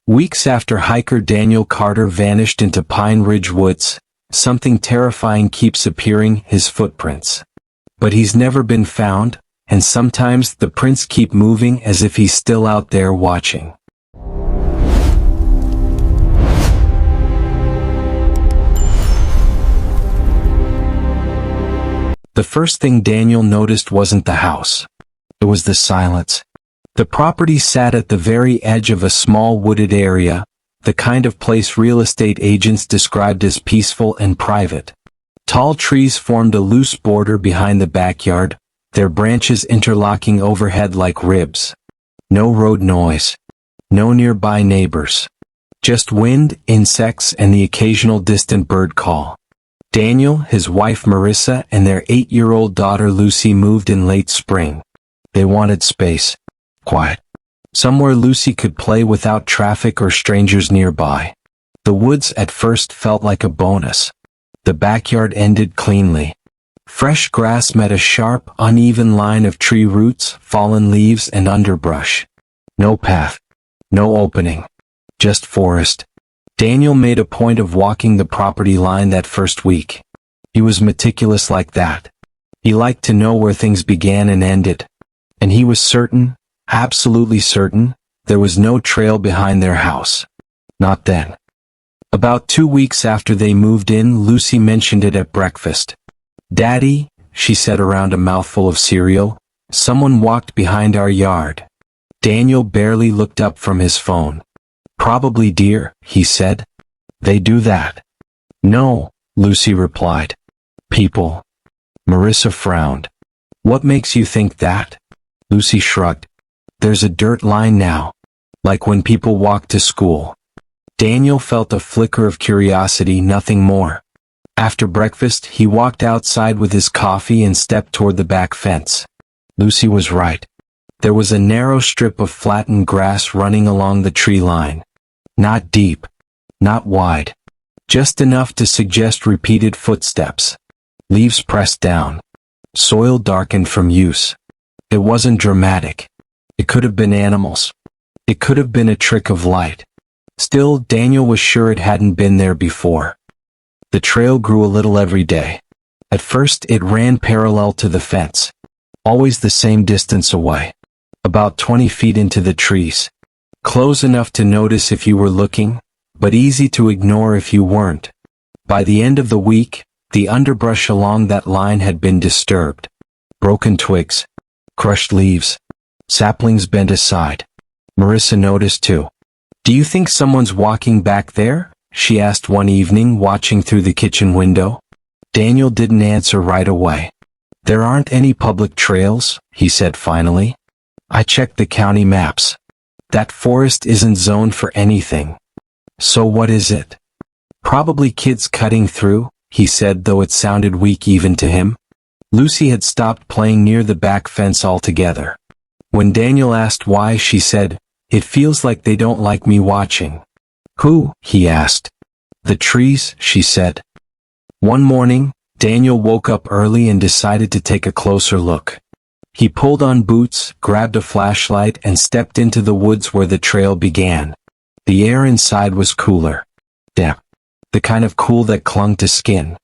Weeks after hiker Daniel Carter vanished into Pine Ridge Woods, something terrifying keeps appearing: his footprints. But he's never been found, and sometimes the prints keep moving as if he's still out there watching. The first thing Daniel noticed wasn't the house. It was the silence. The property sat at the very edge of a small wooded area, the kind of place real estate agents described as peaceful and private. Tall trees formed a loose border behind the backyard, their branches interlocking overhead like ribs. No road noise. No nearby neighbors. Just wind, insects, and the occasional distant bird call. Daniel, his wife Marissa, and their 8-year-old daughter Lucy moved in late spring. They wanted space. Quiet. Somewhere Lucy could play without traffic or strangers nearby. The woods at first felt like a bonus. The backyard ended cleanly. Fresh grass met a sharp, uneven line of tree roots, fallen leaves, and underbrush. No path. No opening. Just forest. Daniel made a point of walking the property line that first week. He was meticulous like that. He liked to know where things began and ended. And he was certain, absolutely certain, there was no trail behind their house. Not then. About 2 weeks after they moved in, Lucy mentioned it at breakfast. "Daddy," she said around a mouthful of cereal, "someone walked behind our yard." Daniel barely looked up from his phone. "Probably deer," he said. "They do that." "No," Lucy replied. "People." Marissa frowned. "What makes you think that?" Lucy shrugged. "There's a dirt line now. Like when people walk to school." Daniel felt a flicker of curiosity, nothing more. After breakfast, he walked outside with his coffee and stepped toward the back fence. Lucy was right. There was a narrow strip of flattened grass running along the tree line. Not deep. Not wide. Just enough to suggest repeated footsteps. Leaves pressed down. Soil darkened from use. It wasn't dramatic. It could have been animals. It could have been a trick of light. Still, Daniel was sure it hadn't been there before. The trail grew a little every day. At first, it ran parallel to the fence. Always the same distance away. About 20 feet into the trees. Close enough to notice if you were looking, but easy to ignore if you weren't. By the end of the week, the underbrush along that line had been disturbed. Broken twigs. Crushed leaves. Saplings bent aside. Marissa noticed too. "Do you think someone's walking back there?" she asked one evening, watching through the kitchen window. Daniel didn't answer right away. "There aren't any public trails," he said finally. "I checked the county maps. That forest isn't zoned for anything." "So what is it?" "Probably kids cutting through," he said, though it sounded weak even to him. Lucy had stopped playing near the back fence altogether. When Daniel asked why, she said, "It feels like they don't like me watching." "Who?" he asked. "The trees," she said. One morning, Daniel woke up early and decided to take a closer look. He pulled on boots, grabbed a flashlight, and stepped into the woods where the trail began. The air inside was cooler. Damp. The kind of cool that clung to skin.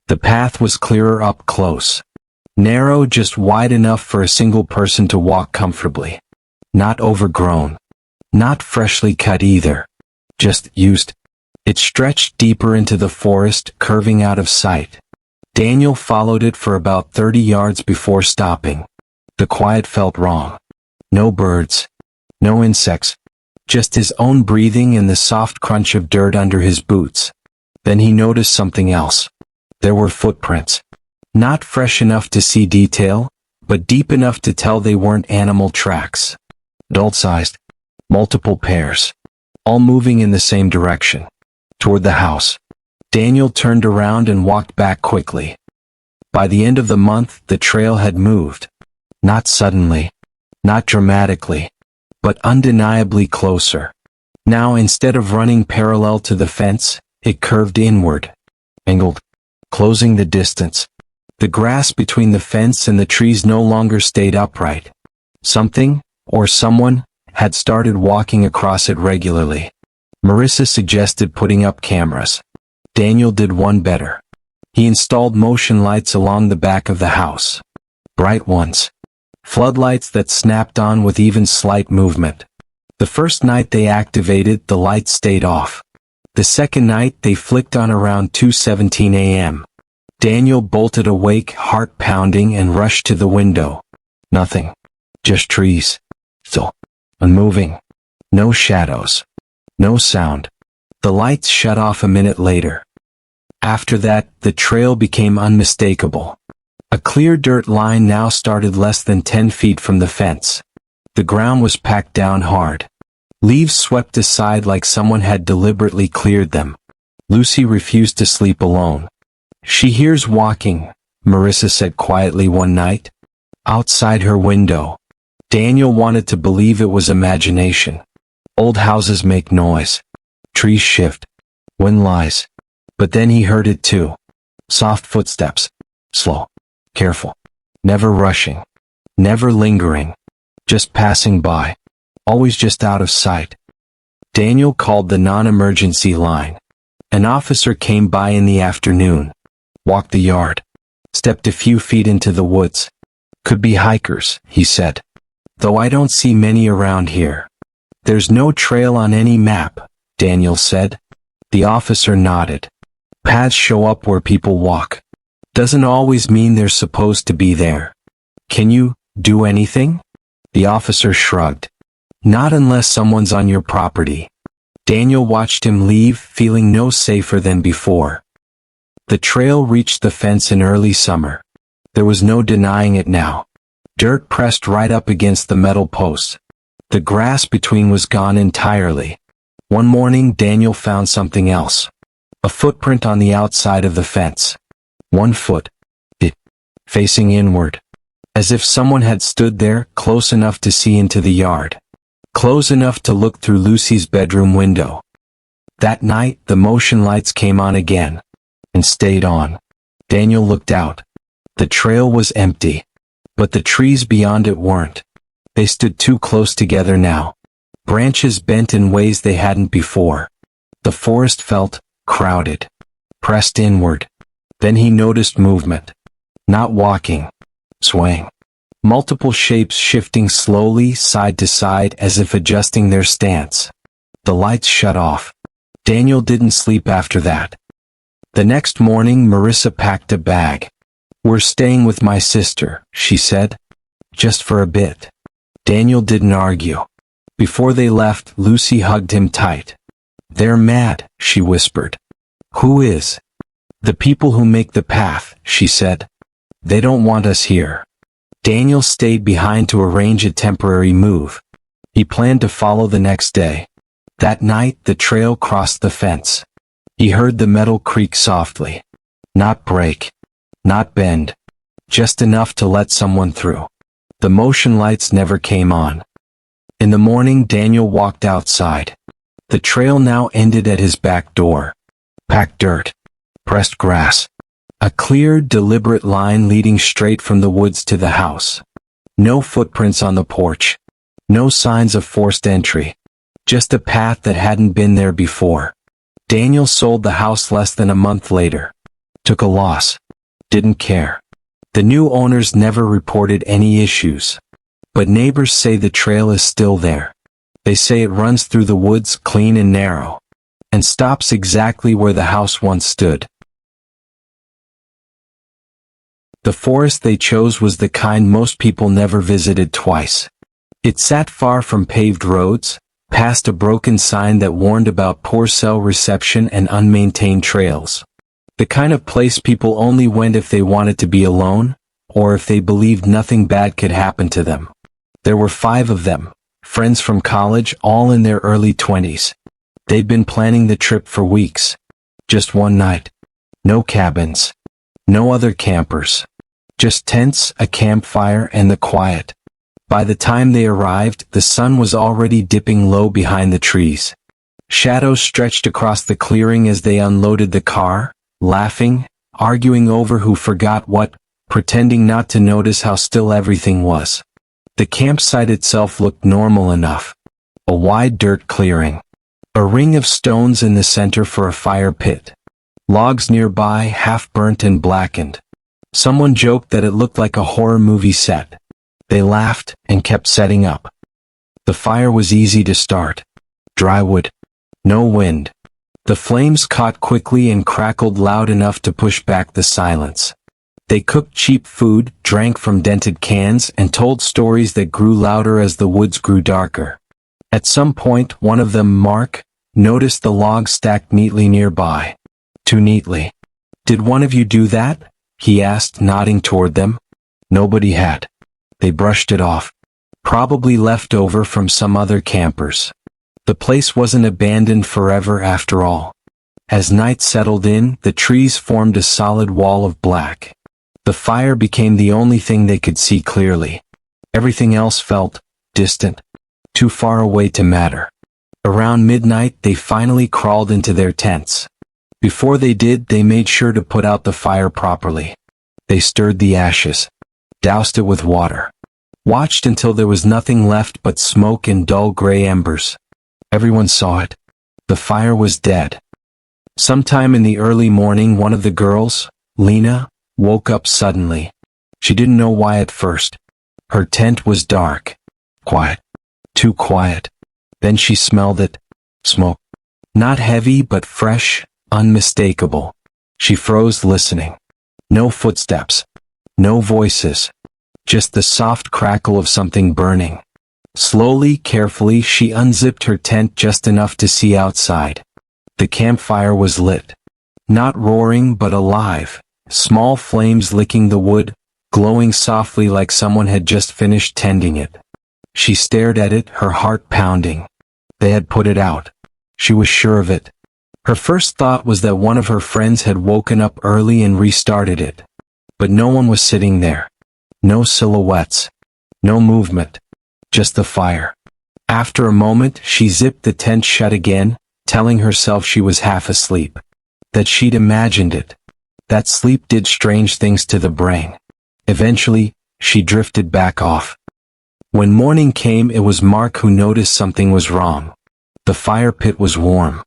The path was clearer up close. Narrow, just wide enough for a single person to walk comfortably. Not overgrown. Not freshly cut either. Just used. It stretched deeper into the forest, curving out of sight. Daniel followed it for about 30 yards before stopping. The quiet felt wrong. No birds. No insects. Just his own breathing and the soft crunch of dirt under his boots. Then he noticed something else. There were footprints. Not fresh enough to see detail, but deep enough to tell they weren't animal tracks. Adult-sized. Multiple pairs. All moving in the same direction. Toward the house. Daniel turned around and walked back quickly. By the end of the month, the trail had moved. Not suddenly. Not dramatically. But undeniably closer. Now, instead of running parallel to the fence, it curved inward. Angled. Closing the distance. The grass between the fence and the trees no longer stayed upright. Something, or someone, had started walking across it regularly. Marissa suggested putting up cameras. Daniel did one better. He installed motion lights along the back of the house. Bright ones. Floodlights that snapped on with even slight movement. The first night they activated, the lights stayed off. The second night they flicked on around 2:17 a.m. Daniel bolted awake, heart pounding, and rushed to the window. Nothing. Just trees. Still. Unmoving. No shadows. No sound. The lights shut off a minute later. After that, the trail became unmistakable. A clear dirt line now started less than 10 feet from the fence. The ground was packed down hard. Leaves swept aside like someone had deliberately cleared them. Lucy refused to sleep alone. "She hears walking," Marissa said quietly one night. Outside her window. Daniel wanted to believe it was imagination. Old houses make noise. Trees shift. Wind lies. But then he heard it too. Soft footsteps. Slow. Careful. Never rushing. Never lingering. Just passing by. Always just out of sight. Daniel called the non-emergency line. An officer came by in the afternoon. Walked the yard. Stepped a few feet into the woods. "Could be hikers," he said. "Though I don't see many around here." "There's no trail on any map," Daniel said. The officer nodded. "Paths show up where people walk. Doesn't always mean they're supposed to be there." "Can you do anything?" The officer shrugged. "Not unless someone's on your property." Daniel watched him leave, feeling no safer than before. The trail reached the fence in early summer. There was no denying it now. Dirt pressed right up against the metal posts. The grass between was gone entirely. One morning Daniel found something else. A footprint on the outside of the fence. 1 foot. It. Facing inward. As if someone had stood there, close enough to see into the yard. Close enough to look through Lucy's bedroom window. That night, the motion lights came on again. And stayed on. Daniel looked out. The trail was empty. But the trees beyond it weren't. They stood too close together now. Branches bent in ways they hadn't before. The forest felt crowded. Pressed inward. Then he noticed movement. Not walking. Swaying. Multiple shapes shifting slowly side to side as if adjusting their stance. The lights shut off. Daniel didn't sleep after that. The next morning Marissa packed a bag. "We're staying with my sister," she said. "Just for a bit." Daniel didn't argue. Before they left, Lucy hugged him tight. "They're mad," she whispered. "Who is?" "The people who make the path," she said. "They don't want us here." Daniel stayed behind to arrange a temporary move. He planned to follow the next day. That night, the trail crossed the fence. He heard the metal creak softly. Not break. Not bend. Just enough to let someone through. The motion lights never came on. In the morning, Daniel walked outside. The trail now ended at his back door. Packed dirt. Pressed grass. A clear, deliberate line leading straight from the woods to the house. No footprints on the porch. No signs of forced entry. Just a path that hadn't been there before. Daniel sold the house less than a month later. Took a loss. Didn't care. The new owners never reported any issues. But neighbors say the trail is still there. They say it runs through the woods clean and narrow. And stops exactly where the house once stood. The forest they chose was the kind most people never visited twice. It sat far from paved roads, past a broken sign that warned about poor cell reception and unmaintained trails. The kind of place people only went if they wanted to be alone, or if they believed nothing bad could happen to them. There were 5 of them, friends from college, all in their early 20s. They'd been planning the trip for weeks. Just one night. No cabins. No other campers. Just tents, a campfire, and the quiet. By the time they arrived, the sun was already dipping low behind the trees. Shadows stretched across the clearing as they unloaded the car, laughing, arguing over who forgot what, pretending not to notice how still everything was. The campsite itself looked normal enough. A wide dirt clearing. A ring of stones in the center for a fire pit. Logs nearby, half burnt and blackened. Someone joked that it looked like a horror movie set. They laughed and kept setting up. The fire was easy to start. Dry wood. No wind. The flames caught quickly and crackled loud enough to push back the silence. They cooked cheap food, drank from dented cans, and told stories that grew louder as the woods grew darker. At some point, one of them, Mark, noticed the logs stacked neatly nearby. Too neatly. "Did one of you do that?" he asked, nodding toward them. Nobody had. They brushed it off. Probably left over from some other campers. The place wasn't abandoned forever after all. As night settled in, the trees formed a solid wall of black. The fire became the only thing they could see clearly. Everything else felt distant, too far away to matter. Around midnight, they finally crawled into their tents. Before they did, they made sure to put out the fire properly. They stirred the ashes, doused it with water, watched until there was nothing left but smoke and dull gray embers. Everyone saw it. The fire was dead. Sometime in the early morning, one of the girls, Lena, woke up suddenly. She didn't know why at first. Her tent was dark. Quiet. Too quiet. Then she smelled it. Smoke. Not heavy but fresh, unmistakable. She froze, listening. No footsteps. No voices. Just the soft crackle of something burning. Slowly, carefully, she unzipped her tent just enough to see outside. The campfire was lit. Not roaring but alive. Small flames licking the wood, glowing softly like someone had just finished tending it. She stared at it, her heart pounding. They had put it out. She was sure of it. Her first thought was that one of her friends had woken up early and restarted it. But no one was sitting there. No silhouettes. No movement. Just the fire. After a moment, she zipped the tent shut again, telling herself she was half asleep. That she'd imagined it. That sleep did strange things to the brain. Eventually, she drifted back off. When morning came, it was Mark who noticed something was wrong. The fire pit was warm.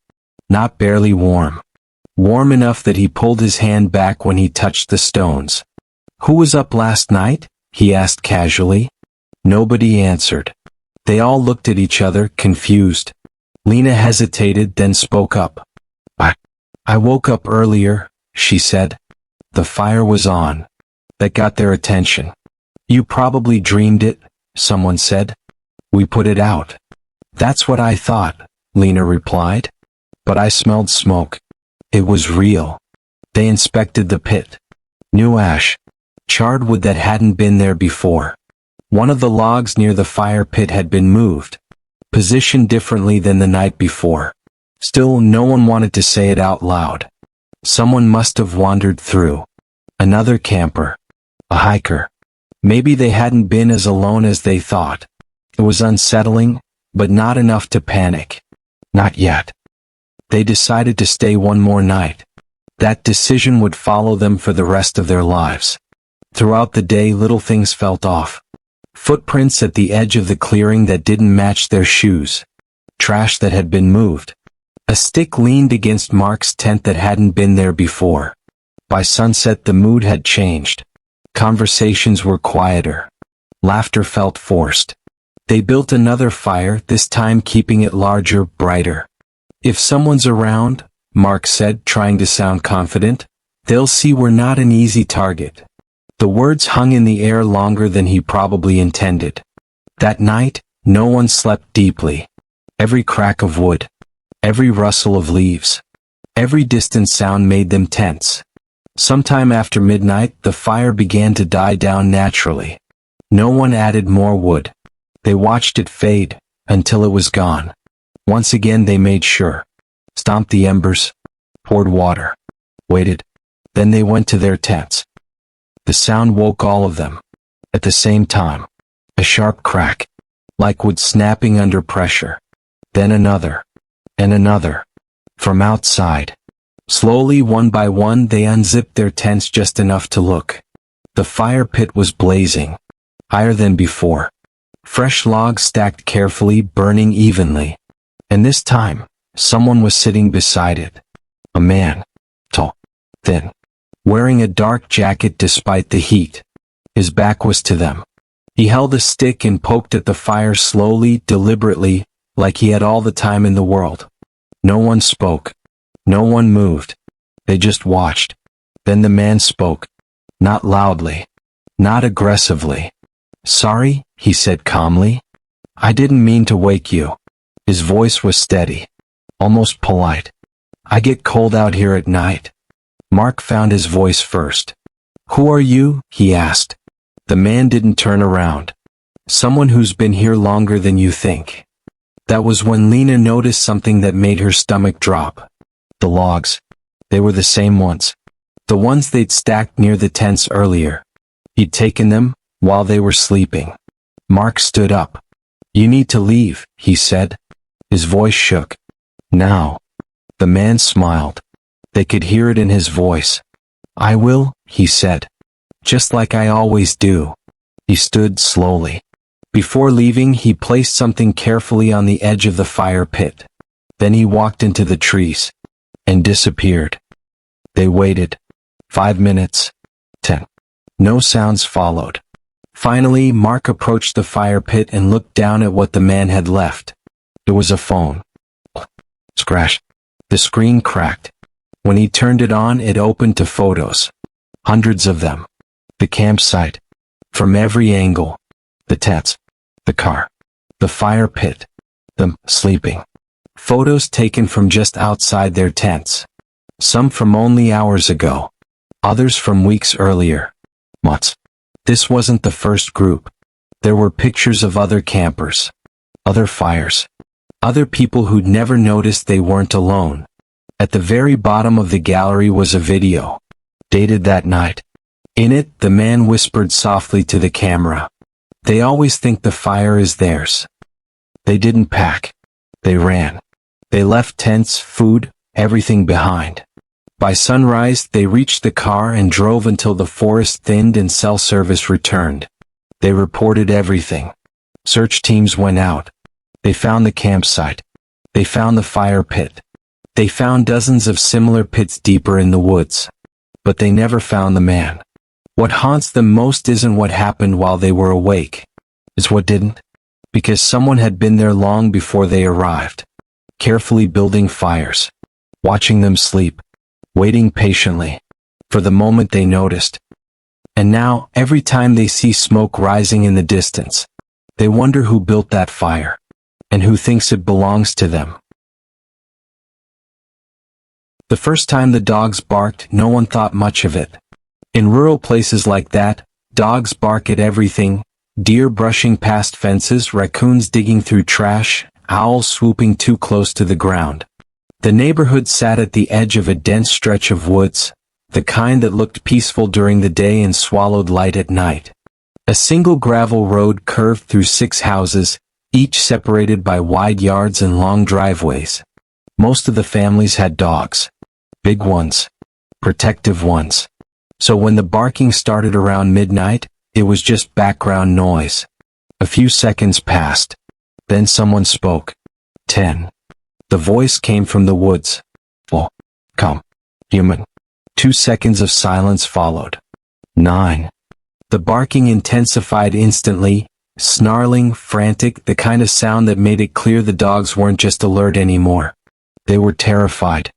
Not barely warm. Warm enough that he pulled his hand back when he touched the stones. "Who was up last night?" he asked casually. Nobody answered. They all looked at each other, confused. Lena hesitated, then spoke up. I woke up earlier," she said. The fire was on. That got their attention. "You probably dreamed it," someone said. "We put it out." "That's what I thought," Lena replied. "But I smelled smoke. It was real." They inspected the pit. New ash. Charred wood that hadn't been there before. One of the logs near the fire pit had been moved. Positioned differently than the night before. Still, no one wanted to say it out loud. Someone must have wandered through. Another camper. A hiker. Maybe they hadn't been as alone as they thought. It was unsettling, but not enough to panic. Not yet. They decided to stay one more night. That decision would follow them for the rest of their lives. Throughout the day, little things felt off. Footprints at the edge of the clearing that didn't match their shoes. Trash that had been moved. A stick leaned against Mark's tent that hadn't been there before. By sunset, the mood had changed. Conversations were quieter. Laughter felt forced. They built another fire, this time keeping it larger, brighter. "If someone's around," Mark said, trying to sound confident, "they'll see we're not an easy target." The words hung in the air longer than he probably intended. That night, no one slept deeply. Every crack of wood, every rustle of leaves, every distant sound made them tense. Sometime after midnight, the fire began to die down naturally. No one added more wood. They watched it fade, until it was gone. Once again they made sure. Stomped the embers, poured water, waited. Then they went to their tents. The sound woke all of them. At the same time. A sharp crack. Like wood snapping under pressure. Then another. And another. From outside. Slowly, one by one, they unzipped their tents just enough to look. The fire pit was blazing. Higher than before. Fresh logs stacked carefully, burning evenly. And this time, Someone was sitting beside it. A man. Tall. Thin. Wearing a dark jacket despite the heat. His back was to them. He held a stick and poked at the fire slowly, deliberately, like he had all the time in the world. No one spoke. No one moved. They just watched. Then the man spoke. Not loudly. Not aggressively. "Sorry," he said calmly. "I didn't mean to wake you." His voice was steady. Almost polite. "I get cold out here at night." Mark found his voice first. "Who are you?" he asked. The man didn't turn around. "Someone who's been here longer than you think." That was when Lena noticed something that made her stomach drop. The logs. They were the same ones. The ones they'd stacked near the tents earlier. He'd taken them while they were sleeping. Mark stood up. "You need to leave," he said. His voice shook. "Now." The man smiled. They could hear it in his voice. "I will," he said. "Just like I always do." He stood slowly. Before leaving, he placed something carefully on the edge of the fire pit. Then he walked into the trees. And disappeared. They waited. 5 minutes. 10. No sounds followed. Finally, Mark approached the fire pit and looked down at what the man had left. It was a phone. Scratch. The screen cracked. When he turned it on, it opened to photos. Hundreds of them. The campsite. From every angle. The tents. The car. The fire pit. Them sleeping. Photos taken from just outside their tents. Some from only hours ago. Others from weeks earlier. Months. This wasn't the first group. There were pictures of other campers. Other fires. Other people who'd never noticed they weren't alone. At the very bottom of the gallery was a video. Dated that night. In it, the man whispered softly to the camera. "They always think the fire is theirs." They didn't pack. They ran. They left tents, food, everything behind. By sunrise, they reached the car and drove until the forest thinned and cell service returned. They reported everything. Search teams went out. They found the campsite. They found the fire pit. They found dozens of similar pits deeper in the woods. But they never found the man. What haunts them most isn't what happened while they were awake. It's what didn't. Because someone had been there long before they arrived. Carefully building fires. Watching them sleep. Waiting patiently. For the moment they noticed. And now, every time they see smoke rising in the distance, they wonder who built that fire. And who thinks it belongs to them. The first time the dogs barked, no one thought much of it. In rural places like that, dogs bark at everything: deer brushing past fences, raccoons digging through trash, owls swooping too close to the ground. The neighborhood sat at the edge of a dense stretch of woods, the kind that looked peaceful during the day and swallowed light at night. A single gravel road curved through 6 houses, each separated by wide yards and long driveways. Most of the families had dogs. Big ones. Protective ones. So when the barking started around midnight, it was just background noise. A few seconds passed. Then someone spoke. 10. The voice came from the woods. "Oh, come, human." 2 seconds of silence followed. 9. The barking intensified instantly, snarling, frantic, the kind of sound that made it clear the dogs weren't just alert anymore. They were terrified.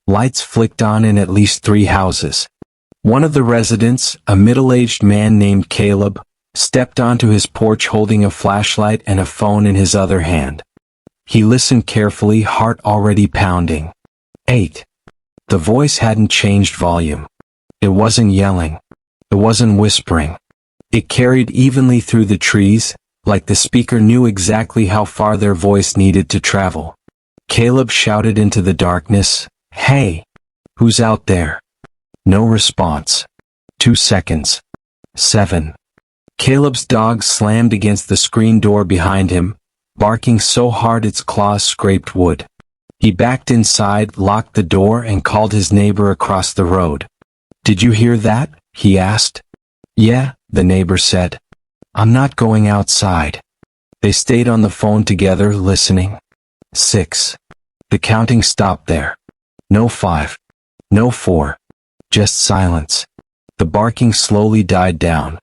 Lights flicked on in at least 3 houses. One of the residents, a middle-aged man named Caleb, stepped onto his porch holding a flashlight and a phone in his other hand. He listened carefully, heart already pounding. 8. The voice hadn't changed volume. It wasn't yelling. It wasn't whispering. It carried evenly through the trees, like the speaker knew exactly how far their voice needed to travel. Caleb shouted into the darkness, "Hey! Who's out there?" No response. 2 seconds. 7. Caleb's dog slammed against the screen door behind him, barking so hard its claws scraped wood. He backed inside, locked the door, and called his neighbor across the road. "Did you hear that?" he asked. "Yeah," the neighbor said. "I'm not going outside." They stayed on the phone together, listening. 6. The counting stopped there. No 5. No 4. Just silence. The barking slowly died down.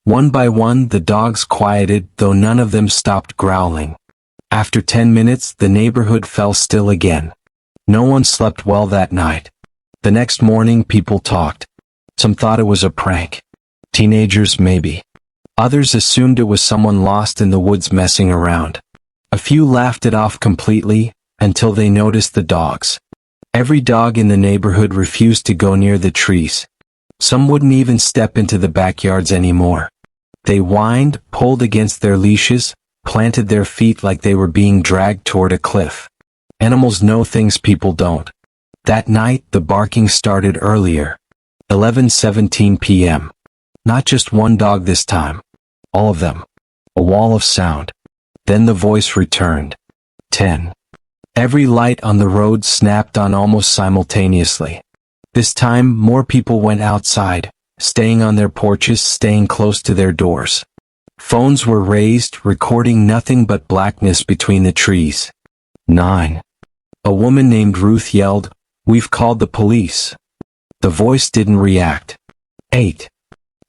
One by one the dogs quieted, though none of them stopped growling. After 10 minutes the neighborhood fell still again. No one slept well that night. The next morning people talked. Some thought it was a prank. Teenagers maybe. Others assumed it was someone lost in the woods messing around. A few laughed it off completely, until they noticed the dogs. Every dog in the neighborhood refused to go near the trees. Some wouldn't even step into the backyards anymore. They whined, pulled against their leashes, planted their feet like they were being dragged toward a cliff. Animals know things people don't. That night the barking started earlier. 11:17 p.m. Not just one dog this time. All of them. A wall of sound. Then the voice returned. 10. Every light on the road snapped on almost simultaneously. This time more people went outside, staying on their porches, staying close to their doors. Phones were raised, recording nothing but blackness between the trees. 9. A woman named Ruth yelled, "We've called the police." The voice didn't react. 8.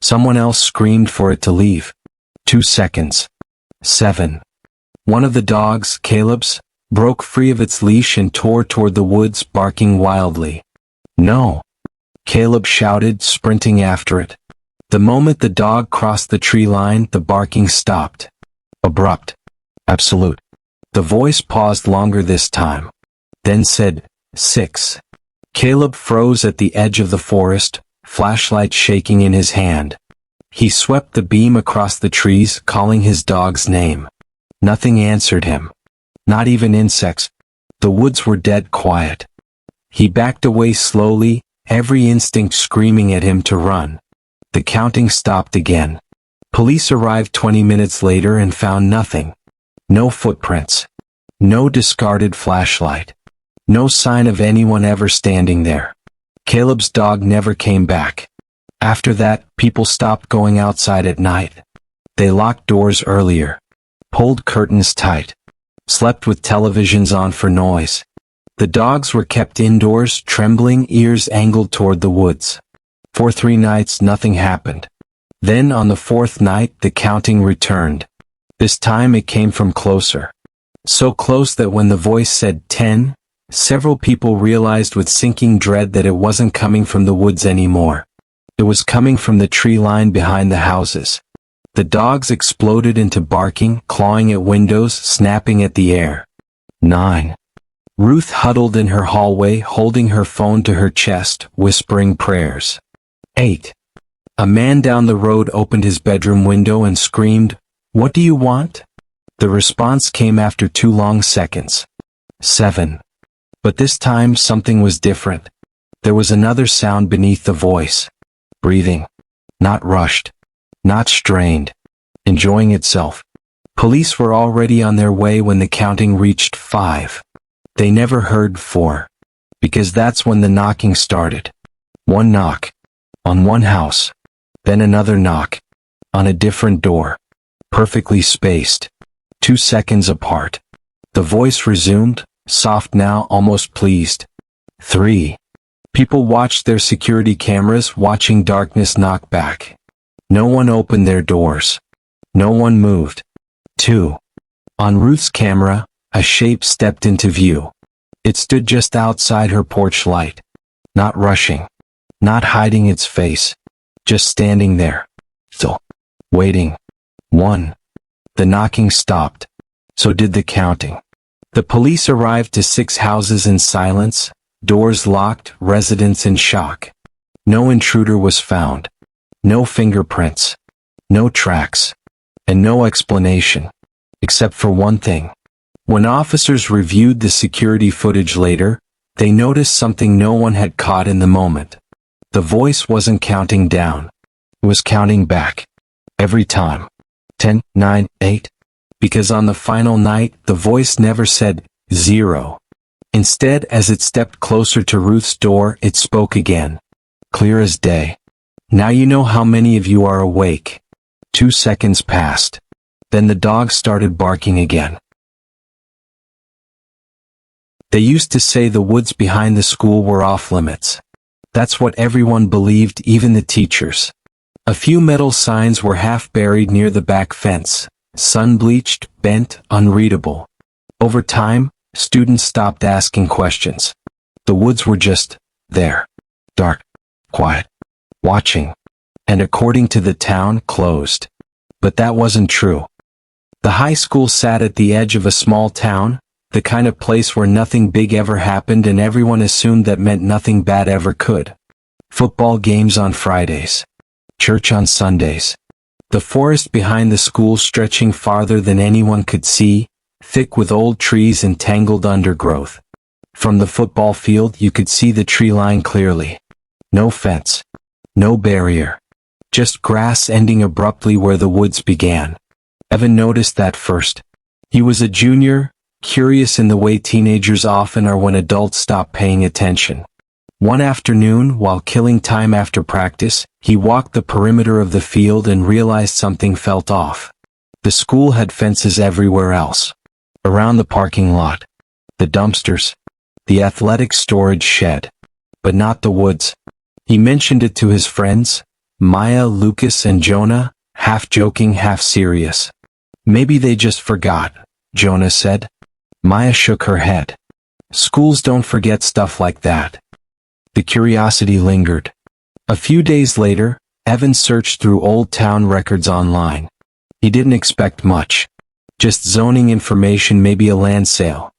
Someone else screamed for it to leave. 2 seconds. 7. One of the dogs, Caleb's, broke free of its leash and tore toward the woods, barking wildly. "No!" Caleb shouted, sprinting after it. The moment the dog crossed the tree line, the barking stopped. Abrupt. Absolute. The voice paused longer this time. Then said, 6. Caleb froze at the edge of the forest, flashlight shaking in his hand. He swept the beam across the trees, calling his dog's name. Nothing answered him. Not even insects. The woods were dead quiet. He backed away slowly, every instinct screaming at him to run. The counting stopped again. Police arrived 20 minutes later and found nothing. No footprints. No discarded flashlight. No sign of anyone ever standing there. Caleb's dog never came back. After that, people stopped going outside at night. They locked doors earlier. Pulled curtains tight. Slept with televisions on for noise. The dogs were kept indoors, trembling, ears angled toward the woods. For 3 nights nothing happened. Then on the 4th night the counting returned. This time it came from closer. So close that when the voice said 10, several people realized with sinking dread that it wasn't coming from the woods anymore. It was coming from the tree line behind the houses. The dogs exploded into barking, clawing at windows, snapping at the air. 9. Ruth huddled in her hallway, holding her phone to her chest, whispering prayers. 8. A man down the road opened his bedroom window and screamed, "What do you want?" The response came after 2 long seconds. 7. But this time something was different. There was another sound beneath the voice. Breathing. Not rushed. Not strained. Enjoying itself. Police were already on their way when the counting reached 5. They never heard 4. Because that's when the knocking started. One knock. On one house. Then another knock. On a different door. Perfectly spaced. 2 seconds apart. The voice resumed, soft now, almost pleased. 3. People watched their security cameras, watching darkness knock back. No one opened their doors. No one moved. 2. On Ruth's camera, a shape stepped into view. It stood just outside her porch light. Not rushing. Not hiding its face. Just standing there. Still. Waiting. 1. The knocking stopped. So did the counting. The police arrived to 6 houses in silence, doors locked, residents in shock. No intruder was found. No fingerprints. No tracks. And no explanation. Except for one thing. When officers reviewed the security footage later, they noticed something no one had caught in the moment. The voice wasn't counting down. It was counting back. Every time. 10, 9, 8. Because on the final night, the voice never said 0. Instead, as it stepped closer to Ruth's door, it spoke again. Clear as day. Now you know how many of you are awake. 2 seconds passed. Then the dog started barking again. They used to say the woods behind the school were off limits. That's what everyone believed, even the teachers. A few metal signs were half buried near the back fence, sun-bleached, bent, unreadable. Over time, students stopped asking questions. The woods were just there. Dark, quiet, watching, and according to the town, closed. But that wasn't true. The high school sat at the edge of a small town, the kind of place where nothing big ever happened and everyone assumed that meant nothing bad ever could. Football games on Fridays. Church on Sundays. The forest behind the school stretching farther than anyone could see, thick with old trees and tangled undergrowth. From the football field you could see the tree line clearly. No fence. No barrier. Just grass ending abruptly where the woods began. Evan noticed that first. He was a junior, curious in the way teenagers often are when adults stop paying attention. One afternoon, while killing time after practice, he walked the perimeter of the field and realized something felt off. The school had fences everywhere else. Around the parking lot. The dumpsters. The athletic storage shed. But not the woods. He mentioned it to his friends, Maya, Lucas, and Jonah, half joking, half serious. Maybe they just forgot, Jonah said. Maya shook her head. Schools don't forget stuff like that. The curiosity lingered. A few days later, Evan searched through old town records online. He didn't expect much. Just zoning information, maybe a land sale.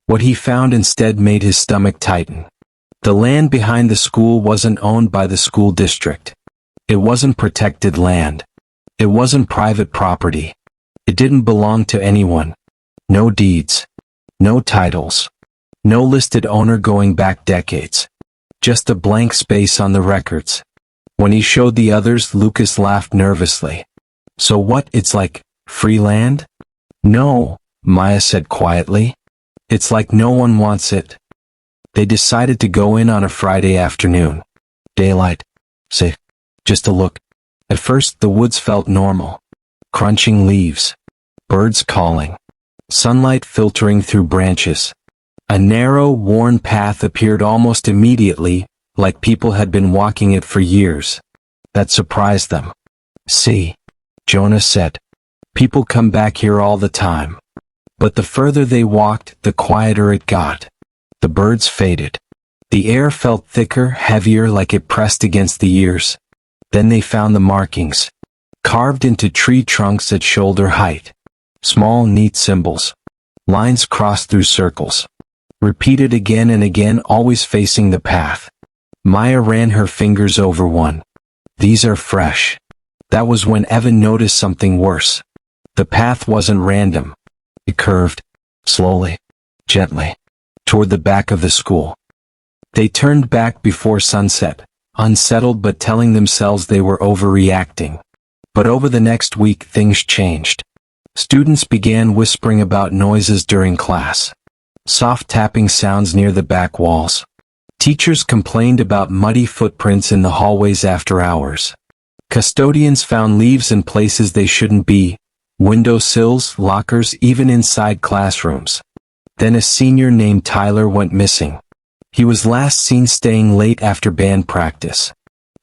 What he found instead made his stomach tighten. The land behind the school wasn't owned by the school district. It wasn't protected land. It wasn't private property. It didn't belong to anyone. No deeds. No titles. No listed owner going back decades. Just a blank space on the records. When he showed the others, Lucas laughed nervously. So what, it's like, free land? No, Maya said quietly. It's like no one wants it. They decided to go in on a Friday afternoon. Daylight. Safe. Just a look. At first the woods felt normal. Crunching leaves. Birds calling. Sunlight filtering through branches. A narrow, worn path appeared almost immediately, like people had been walking it for years. That surprised them. See, Jonah said. People come back here all the time. But the further they walked, the quieter it got. The birds faded. The air felt thicker, heavier, like it pressed against the ears. Then they found the markings. Carved into tree trunks at shoulder height. Small, neat symbols. Lines crossed through circles. Repeated again and again, always facing the path. Maya ran her fingers over one. These are fresh. That was when Evan noticed something worse. The path wasn't random. It curved, slowly, gently, toward the back of the school. They turned back before sunset, unsettled but telling themselves they were overreacting. But over the next week things changed. Students began whispering about noises during class. Soft tapping sounds near the back walls. Teachers complained about muddy footprints in the hallways after hours. Custodians found leaves in places they shouldn't be, windowsills, lockers, even inside classrooms. Then a senior named Tyler went missing. He was last seen staying late after band practice.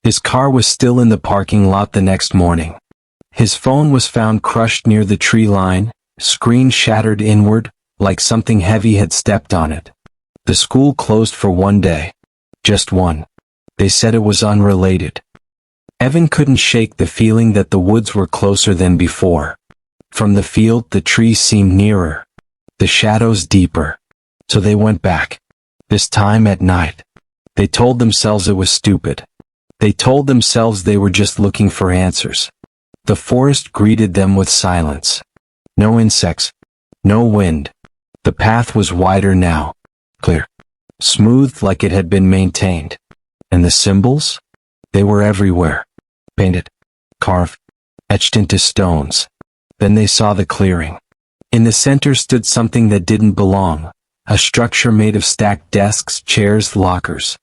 His car was still in the parking lot the next morning. His phone was found crushed near the tree line, screen shattered inward, like something heavy had stepped on it. The school closed for one day. Just one. They said it was unrelated. Evan couldn't shake the feeling that the woods were closer than before. From the field, the trees seemed nearer. The shadows deeper. So they went back. This time at night. They told themselves it was stupid. They told themselves they were just looking for answers. The forest greeted them with silence. No insects. No wind. The path was wider now. Clear. Smooth, like it had been maintained. And the symbols? They were everywhere. Painted. Carved. Etched into stones. Then they saw the clearing. In the center stood something that didn't belong. A structure made of stacked desks, chairs, lockers.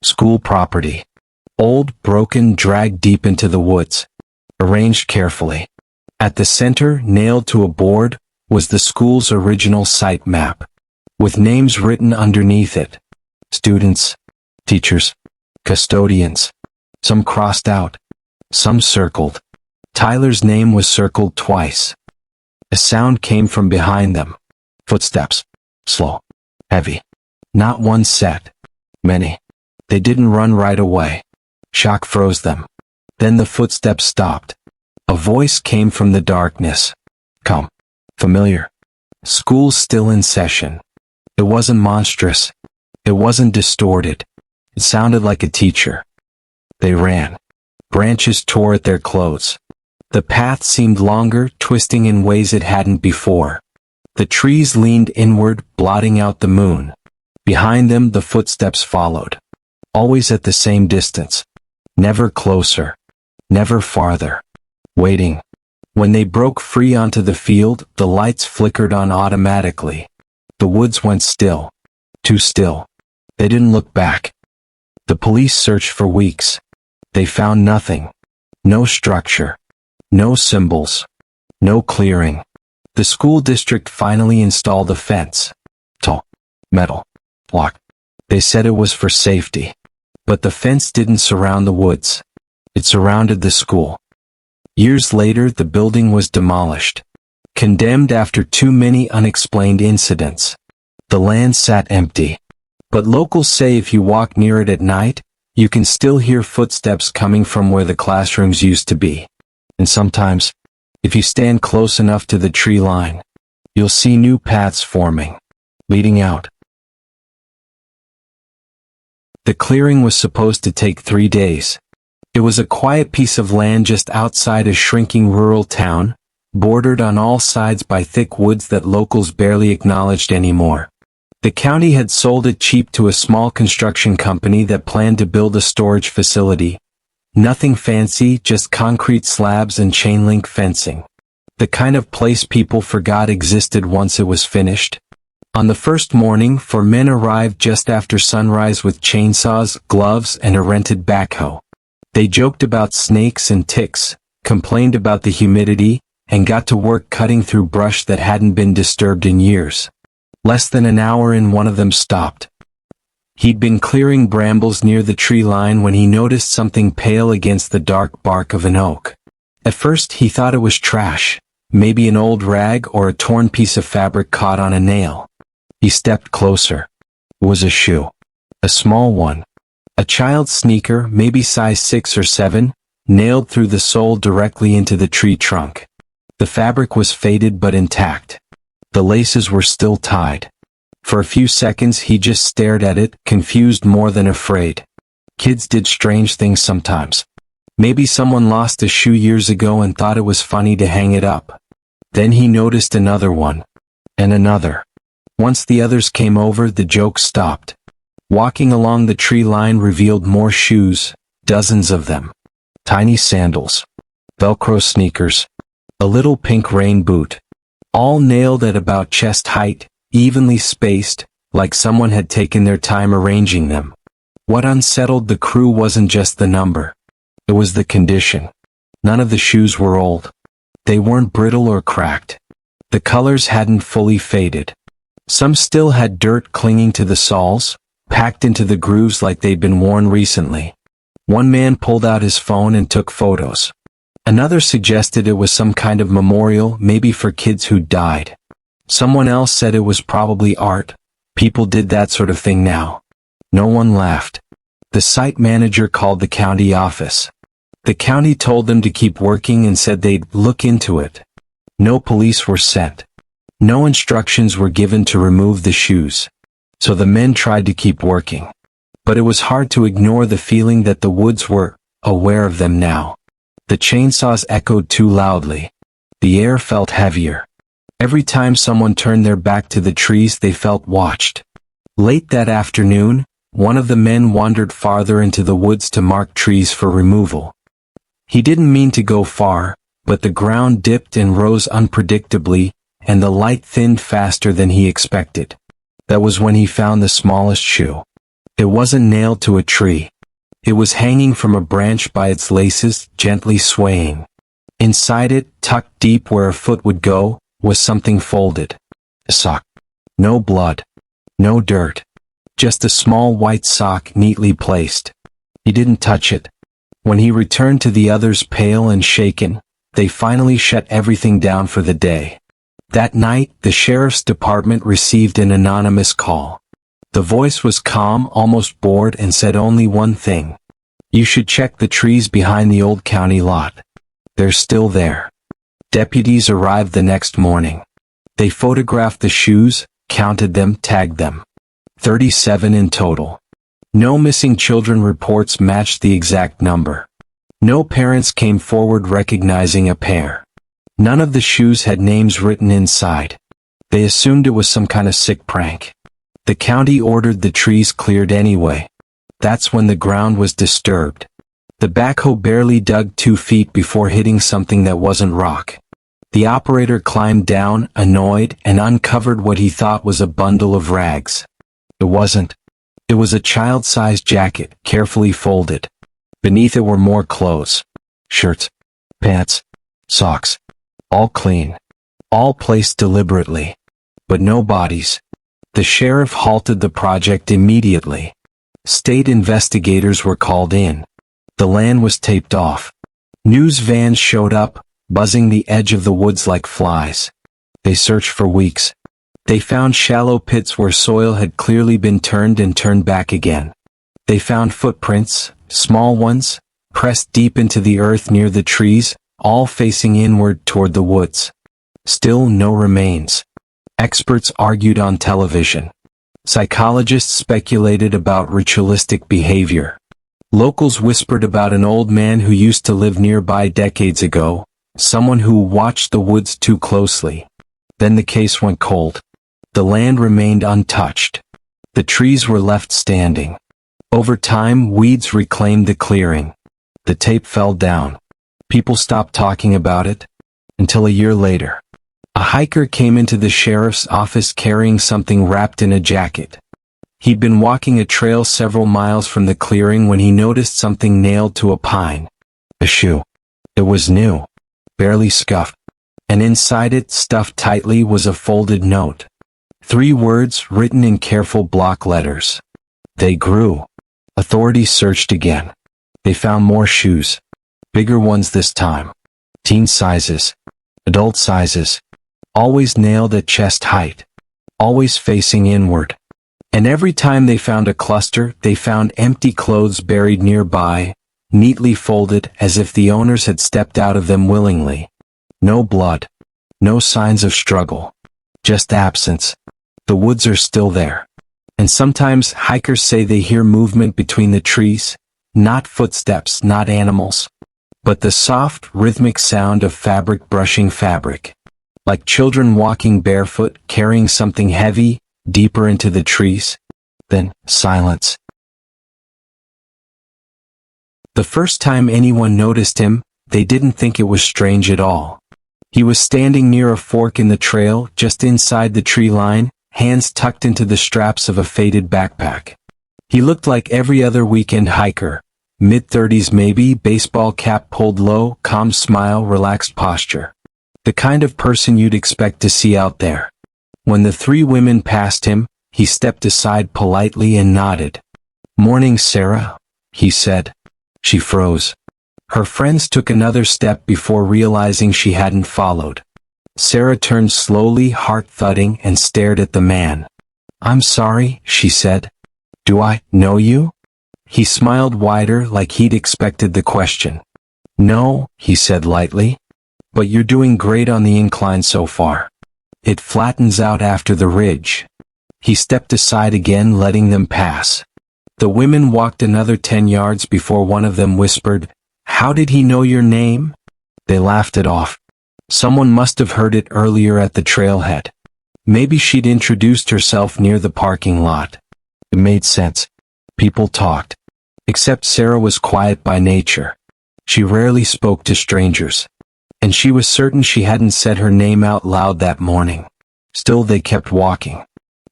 School property. Old, broken, dragged deep into the woods. Arranged carefully. At the center, nailed to a board, was the school's original site map. with names written underneath it. Students, teachers, custodians. Some crossed out, some circled. Tyler's name was circled twice. A sound came from behind them. Footsteps. Slow. Heavy. Not one set. Many. They didn't run right away. Shock froze them. Then the footsteps stopped. A voice came from the darkness. Come. Familiar. School's still in session. It wasn't monstrous. It wasn't distorted. It sounded like a teacher. They ran. Branches tore at their clothes. The path seemed longer, twisting in ways it hadn't before. The trees leaned inward, blotting out the moon. Behind them the footsteps followed. Always at the same distance. Never closer. Never farther. Waiting. When they broke free onto the field, the lights flickered on automatically. The woods went still. Too still. They didn't look back. The police searched for weeks. They found nothing. No structure. No symbols. No clearing. The school district finally installed a fence. Tall. Metal. Block. They said it was for safety. But the fence didn't surround the woods. It surrounded the school. Years later, the building was demolished. Condemned after too many unexplained incidents. The land sat empty. But locals say if you walk near it at night, you can still hear footsteps coming from where the classrooms used to be. And sometimes, if you stand close enough to the tree line, you'll see new paths forming, leading out. The clearing was supposed to take 3 days. It was a quiet piece of land just outside a shrinking rural town, bordered on all sides by thick woods that locals barely acknowledged anymore. The county had sold it cheap to a small construction company that planned to build a storage facility. Nothing fancy, just concrete slabs and chain-link fencing. The kind of place people forgot existed once it was finished. On the first morning, 4 men arrived just after sunrise with chainsaws, gloves, and a rented backhoe. They joked about snakes and ticks, complained about the humidity, and got to work cutting through brush that hadn't been disturbed in years. Less than an hour in, one of them stopped. He'd been clearing brambles near the tree line when he noticed something pale against the dark bark of an oak. At first he thought it was trash, maybe an old rag or a torn piece of fabric caught on a nail. He stepped closer. It was a shoe. A small one. A child's sneaker, maybe size 6 or 7, nailed through the sole directly into the tree trunk. The fabric was faded but intact. The laces were still tied. For a few seconds he just stared at it, confused more than afraid. Kids did strange things sometimes. Maybe someone lost a shoe years ago and thought it was funny to hang it up. Then he noticed another one. And another. Once the others came over, the joke stopped. Walking along the tree line revealed more shoes, dozens of them. Tiny sandals. Velcro sneakers. A little pink rain boot. All nailed at about chest height, evenly spaced, like someone had taken their time arranging them. What unsettled the crew wasn't just the number. It was the condition. None of the shoes were old. They weren't brittle or cracked. The colors hadn't fully faded. Some still had dirt clinging to the soles, packed into the grooves like they'd been worn recently. One man pulled out his phone and took photos. Another suggested it was some kind of memorial, maybe for kids who died. Someone else said it was probably art. People did that sort of thing now. No one laughed. The site manager called the county office. The county told them to keep working and said they'd look into it. No police were sent. No instructions were given to remove the shoes. So the men tried to keep working. But it was hard to ignore the feeling that the woods were aware of them now. The chainsaws echoed too loudly. The air felt heavier. Every time someone turned their back to the trees, they felt watched. Late that afternoon, one of the men wandered farther into the woods to mark trees for removal. He didn't mean to go far, but the ground dipped and rose unpredictably, and the light thinned faster than he expected. That was when he found the smallest shoe. It wasn't nailed to a tree. It was hanging from a branch by its laces, gently swaying. Inside it, tucked deep where a foot would go, was something folded. A sock. No blood. No dirt. Just a small white sock neatly placed. He didn't touch it. When he returned to the others pale and shaken, they finally shut everything down for the day. That night, the sheriff's department received an anonymous call. The voice was calm, almost bored, and said only one thing. You should check the trees behind the old county lot. They're still there. Deputies arrived the next morning. They photographed the shoes, counted them, tagged them. 37 in total. No missing children reports matched the exact number. No parents came forward recognizing a pair. None of the shoes had names written inside. They assumed it was some kind of sick prank. The county ordered the trees cleared anyway. That's when the ground was disturbed. The backhoe barely dug 2 feet before hitting something that wasn't rock. The operator climbed down, annoyed, and uncovered what he thought was a bundle of rags. It wasn't. It was a child-sized jacket, carefully folded. Beneath it were more clothes. Shirts, pants, socks. All clean. All placed deliberately. But no bodies. The sheriff halted the project immediately. State investigators were called in. The land was taped off. News vans showed up, buzzing the edge of the woods like flies. They searched for weeks. They found shallow pits where soil had clearly been turned and turned back again. They found footprints, small ones, pressed deep into the earth near the trees, all facing inward toward the woods. Still no remains. Experts argued on television. Psychologists speculated about ritualistic behavior. Locals whispered about an old man who used to live nearby decades ago, someone who watched the woods too closely. Then the case went cold. The land remained untouched. The trees were left standing. Over time, weeds reclaimed the clearing. The tape fell down. People stopped talking about it. Until a year later. A hiker came into the sheriff's office carrying something wrapped in a jacket. He'd been walking a trail several miles from the clearing when he noticed something nailed to a pine. A shoe. It was new. Barely scuffed. And inside it, stuffed tightly, was a folded note. 3 words written in careful block letters. They grew. Authorities searched again. They found more shoes. Bigger ones this time. Teen sizes. Adult sizes. Always nailed at chest height. Always facing inward. And every time they found a cluster, they found empty clothes buried nearby, neatly folded as if the owners had stepped out of them willingly. No blood. No signs of struggle. Just absence. The woods are still there. And sometimes hikers say they hear movement between the trees, not footsteps, not animals, but the soft, rhythmic sound of fabric brushing fabric. Like children walking barefoot, carrying something heavy, deeper into the trees. Then, silence. The first time anyone noticed him, they didn't think it was strange at all. He was standing near a fork in the trail, just inside the tree line, hands tucked into the straps of a faded backpack. He looked like every other weekend hiker. Mid-30s maybe, baseball cap pulled low, calm smile, relaxed posture. The kind of person you'd expect to see out there. When the 3 women passed him, he stepped aside politely and nodded. "Morning, Sarah," he said. She froze. Her friends took another step before realizing she hadn't followed. Sarah turned slowly, heart thudding, and stared at the man. "I'm sorry," she said. "Do I know you?" He smiled wider, like he'd expected the question. "No," he said lightly. "But you're doing great on the incline so far. It flattens out after the ridge." He stepped aside again, letting them pass. The women walked another 10 yards before one of them whispered, "How did he know your name?" They laughed it off. Someone must have heard it earlier at the trailhead. Maybe she'd introduced herself near the parking lot. It made sense. People talked. Except Sarah was quiet by nature. She rarely spoke to strangers. And she was certain she hadn't said her name out loud that morning. Still, they kept walking.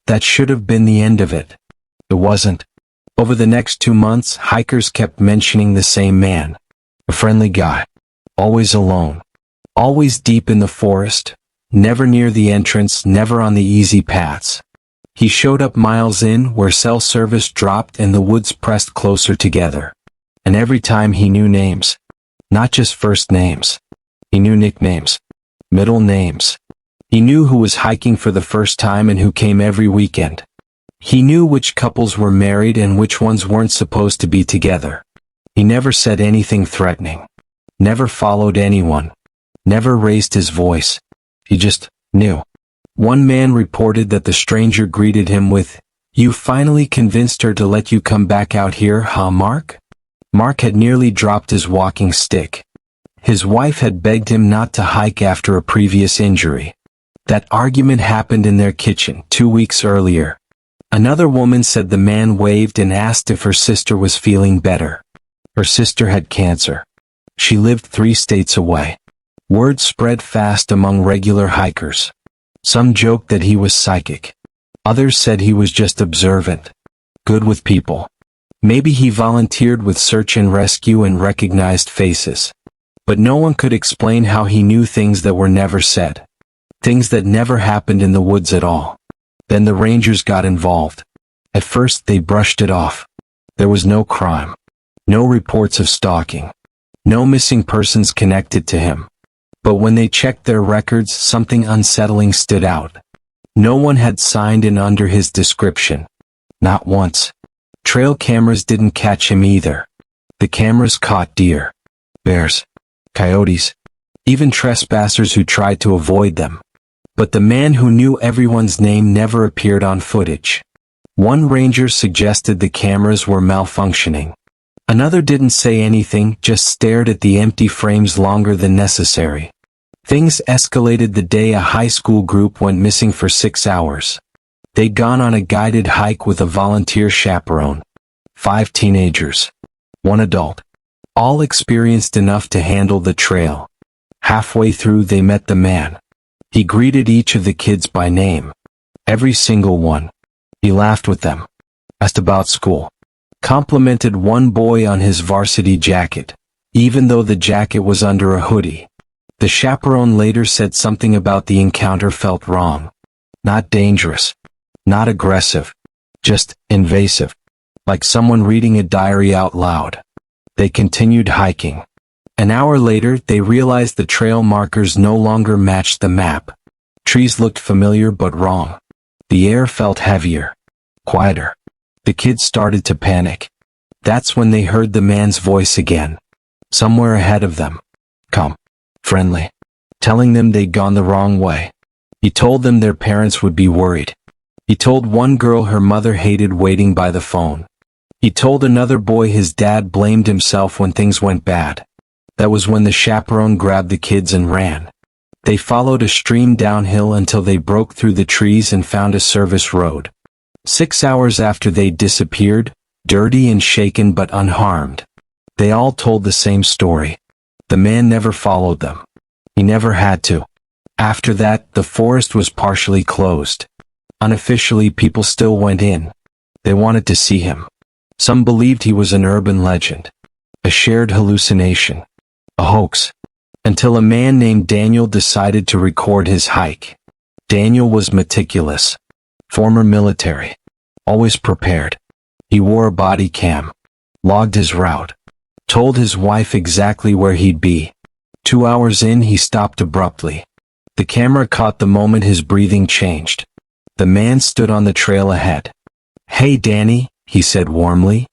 That should have been the end of it. It wasn't. Over the next 2 months, hikers kept mentioning the same man. A friendly guy. Always alone. Always deep in the forest. Never near the entrance, never on the easy paths. He showed up miles in where cell service dropped and the woods pressed closer together. And every time he knew names. Not just first names. He knew nicknames. Middle names. He knew who was hiking for the first time and who came every weekend. He knew which couples were married and which ones weren't supposed to be together. He never said anything threatening. Never followed anyone. Never raised his voice. He just knew. One man reported that the stranger greeted him with, "You finally convinced her to let you come back out here, huh, Mark?" Mark had nearly dropped his walking stick. His wife had begged him not to hike after a previous injury. That argument happened in their kitchen 2 weeks earlier. Another woman said the man waved and asked if her sister was feeling better. Her sister had cancer. She lived 3 states away. Word spread fast among regular hikers. Some joked that he was psychic. Others said he was just observant. Good with people. Maybe he volunteered with search and rescue and recognized faces. But no one could explain how he knew things that were never said. Things that never happened in the woods at all. Then the rangers got involved. At first they brushed it off. There was no crime. No reports of stalking. No missing persons connected to him. But when they checked their records, something unsettling stood out. No one had signed in under his description. Not once. Trail cameras didn't catch him either. The cameras caught deer, bears, coyotes, even trespassers who tried to avoid them. But the man who knew everyone's name never appeared on footage. One ranger suggested the cameras were malfunctioning. Another didn't say anything, just stared at the empty frames longer than necessary. Things escalated the day a high school group went missing for 6 hours. They'd gone on a guided hike with a volunteer chaperone. 5 teenagers. 1 adult. All experienced enough to handle the trail. Halfway through they met the man. He greeted each of the kids by name. Every single one. He laughed with them. Asked about school. Complimented one boy on his varsity jacket, even though the jacket was under a hoodie. The chaperone later said something about the encounter felt wrong. Not dangerous. Not aggressive. Just invasive. Like someone reading a diary out loud. They continued hiking. An hour later, they realized the trail markers no longer matched the map. Trees looked familiar but wrong. The air felt heavier. Quieter. The kids started to panic. That's when they heard the man's voice again. Somewhere ahead of them. Calm. Friendly. Telling them they'd gone the wrong way. He told them their parents would be worried. He told one girl her mother hated waiting by the phone. He told another boy his dad blamed himself when things went bad. That was when the chaperone grabbed the kids and ran. They followed a stream downhill until they broke through the trees and found a service road. 6 hours after they disappeared, dirty and shaken but unharmed. They all told the same story. The man never followed them. He never had to. After that, the forest was partially closed. Unofficially, people still went in. They wanted to see him. Some believed he was an urban legend. A shared hallucination. A hoax. Until a man named Daniel decided to record his hike. Daniel was meticulous. Former military. Always prepared. He wore a body cam. Logged his route. Told his wife exactly where he'd be. 2 hours in, he stopped abruptly. The camera caught the moment his breathing changed. The man stood on the trail ahead. "Hey Danny," he said warmly.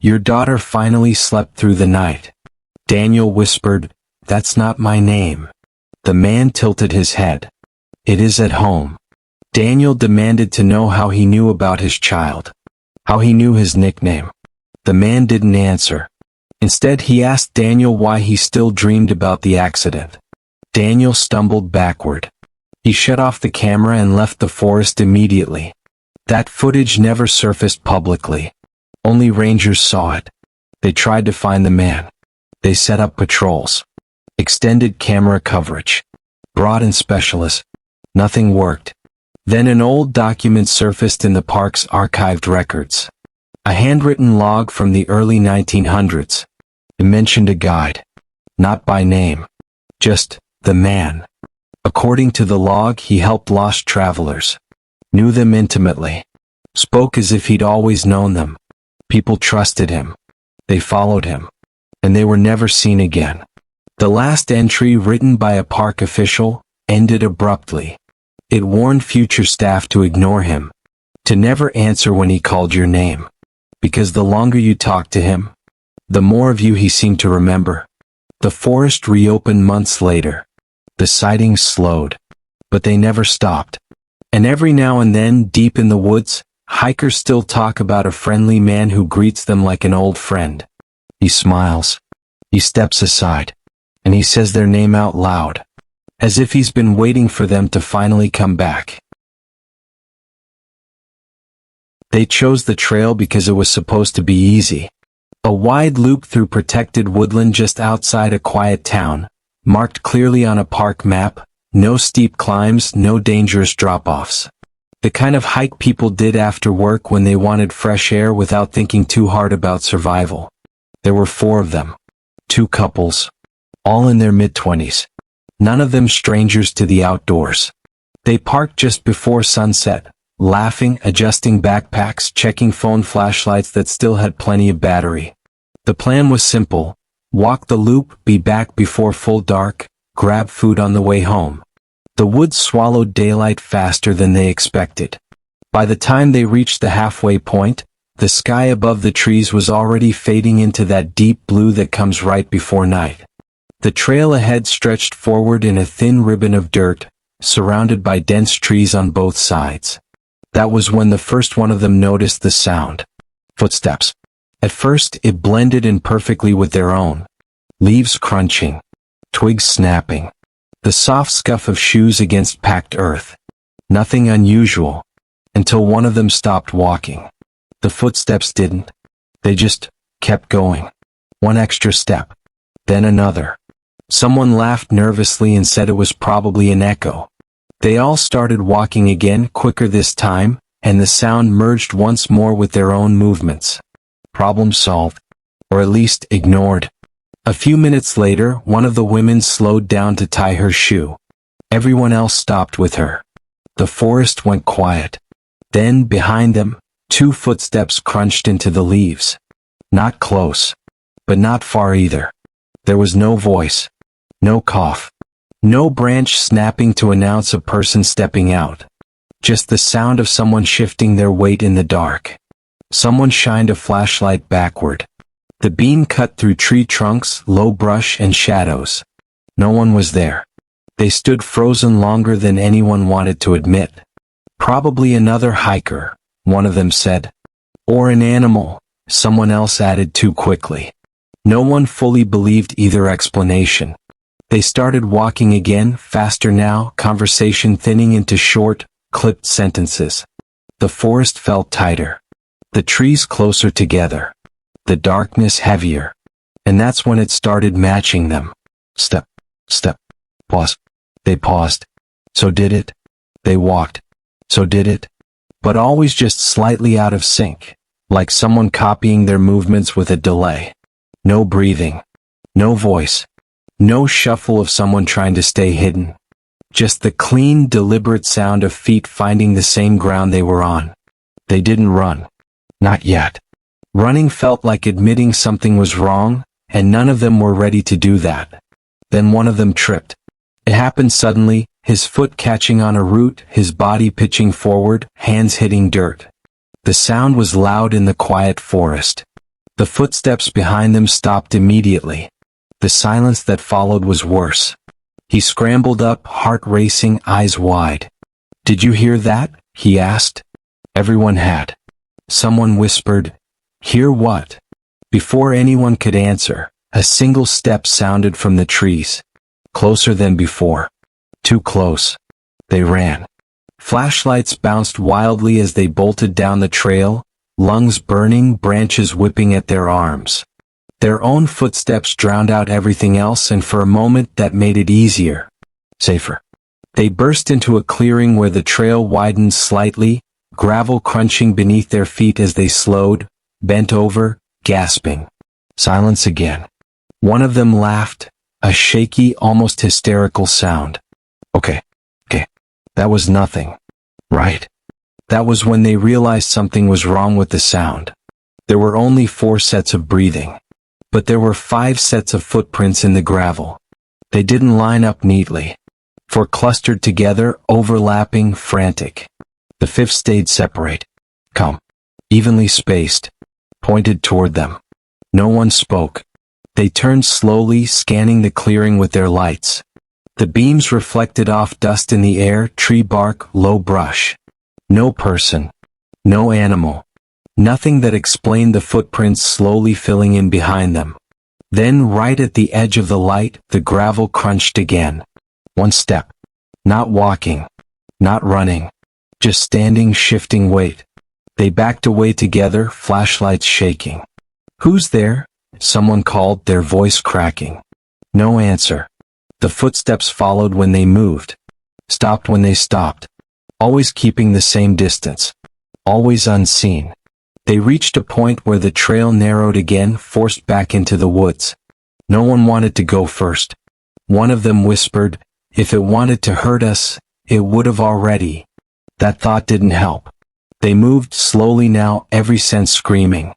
"Your daughter finally slept through the night." Daniel whispered, "That's not my name." The man tilted his head. "It is at home." Daniel demanded to know how he knew about his child. How he knew his nickname. The man didn't answer. Instead, he asked Daniel why he still dreamed about the accident. Daniel stumbled backward. He shut off the camera and left the forest immediately. That footage never surfaced publicly. Only rangers saw it. They tried to find the man. They set up patrols. Extended camera coverage. Brought in specialists. Nothing worked. Then an old document surfaced in the park's archived records. A handwritten log from the early 1900s. It mentioned a guide. Not by name. Just the man. According to the log, he helped lost travelers. knew them intimately, spoke as if he'd always known them. People trusted him. They followed him. And they were never seen again. The last entry, written by a park official, ended abruptly. It warned future staff to ignore him, to never answer when he called your name. Because the longer you talked to him, the more of you he seemed to remember. The forest reopened months later. The sightings slowed, but they never stopped. And every now and then, deep in the woods, hikers still talk about a friendly man who greets them like an old friend. He smiles. He steps aside. And he says their name out loud, as if he's been waiting for them to finally come back. They chose the trail because it was supposed to be easy. A wide loop through protected woodland just outside a quiet town, marked clearly on a park map, no steep climbs, no dangerous drop-offs. The kind of hike people did after work when they wanted fresh air without thinking too hard about survival. There were 4 of them. 2 couples. All in their mid-20s. None of them strangers to the outdoors. They parked just before sunset, laughing, adjusting backpacks, checking phone flashlights that still had plenty of battery. The plan was simple: walk the loop, be back before full dark, grab food on the way home. The woods swallowed daylight faster than they expected. By the time they reached the halfway point, the sky above the trees was already fading into that deep blue that comes right before night. The trail ahead stretched forward in a thin ribbon of dirt, surrounded by dense trees on both sides. That was when the first one of them noticed the sound. Footsteps. At first, it blended in perfectly with their own. Leaves crunching. Twigs snapping. The soft scuff of shoes against packed earth. Nothing unusual. Until one of them stopped walking. The footsteps didn't. They just kept going. One extra step. Then another. Someone laughed nervously and said it was probably an echo. They all started walking again, quicker this time, and the sound merged once more with their own movements. Problem solved. Or at least ignored. A few minutes later, one of the women slowed down to tie her shoe. Everyone else stopped with her. The forest went quiet. Then, behind them, 2 footsteps crunched into the leaves. Not close. But not far either. There was no voice. No cough. No branch snapping to announce a person stepping out. Just the sound of someone shifting their weight in the dark. Someone shined a flashlight backward. The beam cut through tree trunks, low brush, and shadows. No one was there. They stood frozen longer than anyone wanted to admit. Probably another hiker, one of them said. Or an animal, someone else added too quickly. No one fully believed either explanation. They started walking again, faster now, conversation thinning into short, clipped sentences. The forest felt tighter. The trees closer together. The darkness heavier. And that's when it started matching them. Step, step, pause. They paused. So did it. They walked. So did it. But always just slightly out of sync, like someone copying their movements with a delay. No breathing. No voice. No shuffle of someone trying to stay hidden. Just the clean, deliberate sound of feet finding the same ground they were on. They didn't run. Not yet. Running felt like admitting something was wrong, and none of them were ready to do that. Then one of them tripped. It happened suddenly, his foot catching on a root, his body pitching forward, hands hitting dirt. The sound was loud in the quiet forest. The footsteps behind them stopped immediately. The silence that followed was worse. He scrambled up, heart racing, eyes wide. "Did you hear that?" he asked. Everyone had. Someone whispered, "Hear what?" Before anyone could answer, a single step sounded from the trees. Closer than before. Too close. They ran. Flashlights bounced wildly as they bolted down the trail, lungs burning, branches whipping at their arms. Their own footsteps drowned out everything else, and for a moment that made it easier. Safer. They burst into a clearing where the trail widened slightly, gravel crunching beneath their feet as they slowed, bent over, gasping. Silence again. One of them laughed, a shaky, almost hysterical sound. Okay. That was nothing. Right? That was when they realized something was wrong with the sound. There were only 4 sets of breathing. But there were 5 sets of footprints in the gravel. They didn't line up neatly. 4 clustered together, overlapping, frantic. The 5th stayed separate. Calm. Evenly spaced. Pointed toward them. No one spoke. They turned slowly, scanning the clearing with their lights. The beams reflected off dust in the air, tree bark, low brush. No person. No animal. Nothing that explained the footprints slowly filling in behind them. Then right at the edge of the light, the gravel crunched again. 1 step. Not walking. Not running. Just standing, shifting weight. They backed away together, flashlights shaking. "Who's there?" someone called, their voice cracking. No answer. The footsteps followed when they moved. Stopped when they stopped. Always keeping the same distance. Always unseen. They reached a point where the trail narrowed again, forced back into the woods. No one wanted to go first. One of them whispered, "If it wanted to hurt us, it would have already." That thought didn't help. They moved slowly now, every sense screaming.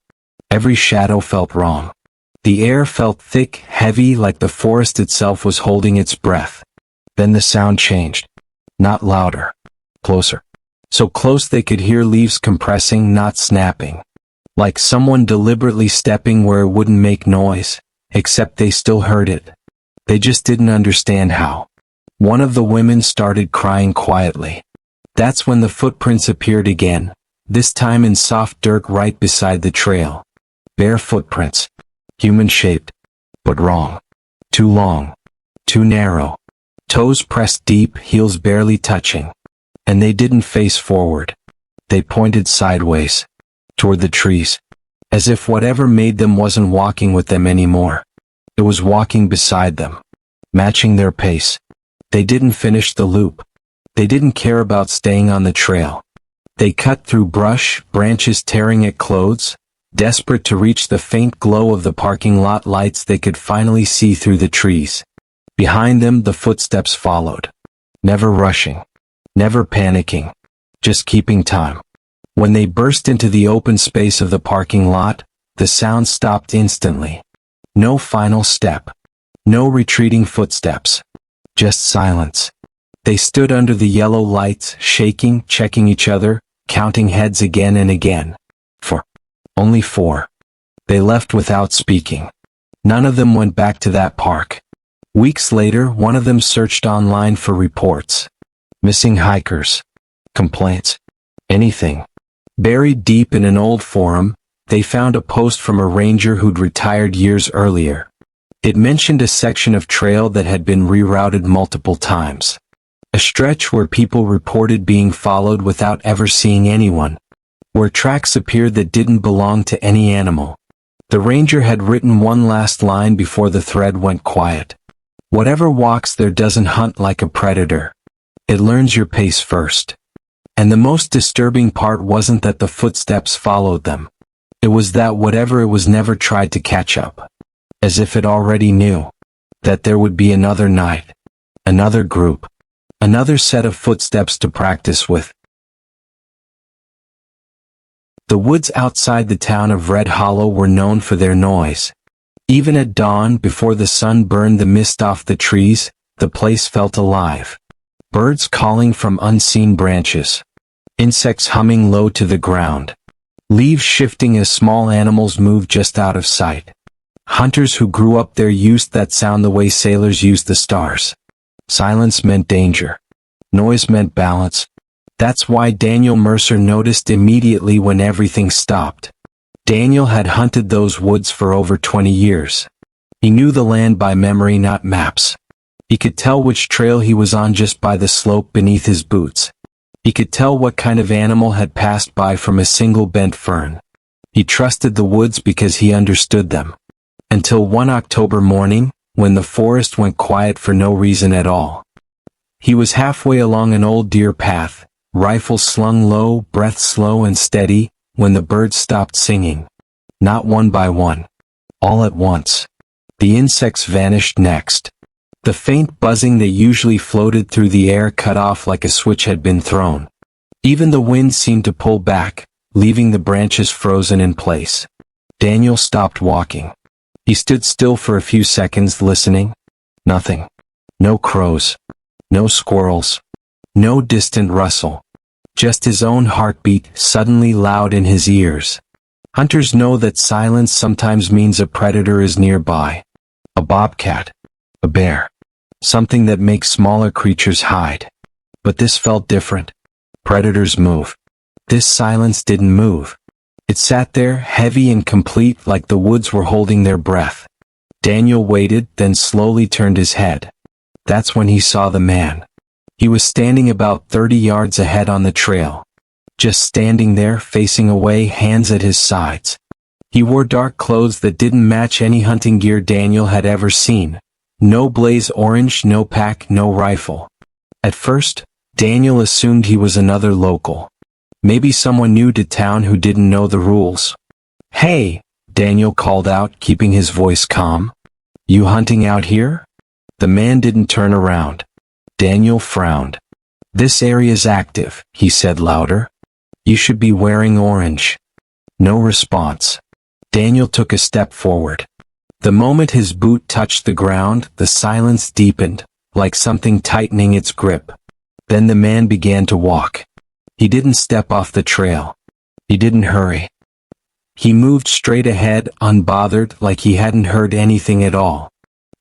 Every shadow felt wrong. The air felt thick, heavy, like the forest itself was holding its breath. Then the sound changed. Not louder. Closer. So close they could hear leaves compressing, not snapping. Like someone deliberately stepping where it wouldn't make noise, except they still heard it. They just didn't understand how. One of the women started crying quietly. That's when the footprints appeared again, this time in soft dirt right beside the trail. Bare footprints. Human-shaped. But wrong. Too long. Too narrow. Toes pressed deep, heels barely touching. And they didn't face forward. They pointed sideways. Toward the trees. As if whatever made them wasn't walking with them anymore. It was walking beside them. Matching their pace. They didn't finish the loop. They didn't care about staying on the trail. They cut through brush, branches tearing at clothes, desperate to reach the faint glow of the parking lot lights they could finally see through the trees. Behind them the footsteps followed. Never rushing. Never panicking. Just keeping time. When they burst into the open space of the parking lot, the sound stopped instantly. No final step. No retreating footsteps. Just silence. They stood under the yellow lights, shaking, checking each other, counting heads again and again. 4. Only 4. They left without speaking. None of them went back to that park. Weeks later, one of them searched online for reports. Missing hikers. Complaints. Anything. Buried deep in an old forum, they found a post from a ranger who'd retired years earlier. It mentioned a section of trail that had been rerouted multiple times. A stretch where people reported being followed without ever seeing anyone. Where tracks appeared that didn't belong to any animal. The ranger had written one last line before the thread went quiet. Whatever walks there doesn't hunt like a predator. It learns your pace first. And the most disturbing part wasn't that the footsteps followed them. It was that whatever it was never tried to catch up. As if it already knew. That there would be another night. Another group. Another set of footsteps to practice with. The woods outside the town of Red Hollow were known for their noise. Even at dawn, before the sun burned the mist off the trees, the place felt alive. Birds calling from unseen branches. Insects humming low to the ground. Leaves shifting as small animals moved just out of sight. Hunters who grew up there used that sound the way sailors used the stars. Silence meant danger. Noise meant balance. That's why Daniel Mercer noticed immediately when everything stopped. Daniel had hunted those woods for over 20 years. He knew the land by memory, not maps. He could tell which trail he was on just by the slope beneath his boots. He could tell what kind of animal had passed by from a single bent fern. He trusted the woods because he understood them. Until one October morning, when the forest went quiet for no reason at all. He was halfway along an old deer path, rifle slung low, breath slow and steady, when the birds stopped singing. Not one by one. All at once. The insects vanished next. The faint buzzing that usually floated through the air cut off like a switch had been thrown. Even the wind seemed to pull back, leaving the branches frozen in place. Daniel stopped walking. He stood still for a few seconds listening. Nothing. No crows. No squirrels. No distant rustle. Just his own heartbeat suddenly loud in his ears. Hunters know that silence sometimes means a predator is nearby. A bobcat. A bear. Something that makes smaller creatures hide. But this felt different. Predators move. This silence didn't move. It sat there, heavy and complete, like the woods were holding their breath. Daniel waited, then slowly turned his head. That's when he saw the man. He was standing about 30 yards ahead on the trail. Just standing there, facing away, hands at his sides. He wore dark clothes that didn't match any hunting gear Daniel had ever seen. No blaze orange, no pack, no rifle. At first, Daniel assumed he was another local. Maybe someone new to town who didn't know the rules. "Hey," Daniel called out, keeping his voice calm. "You hunting out here?" The man didn't turn around. Daniel frowned. "This area's active," he said louder. "You should be wearing orange." No response. Daniel took a step forward. The moment his boot touched the ground, the silence deepened, like something tightening its grip. Then the man began to walk. He didn't step off the trail. He didn't hurry. He moved straight ahead, unbothered, like he hadn't heard anything at all.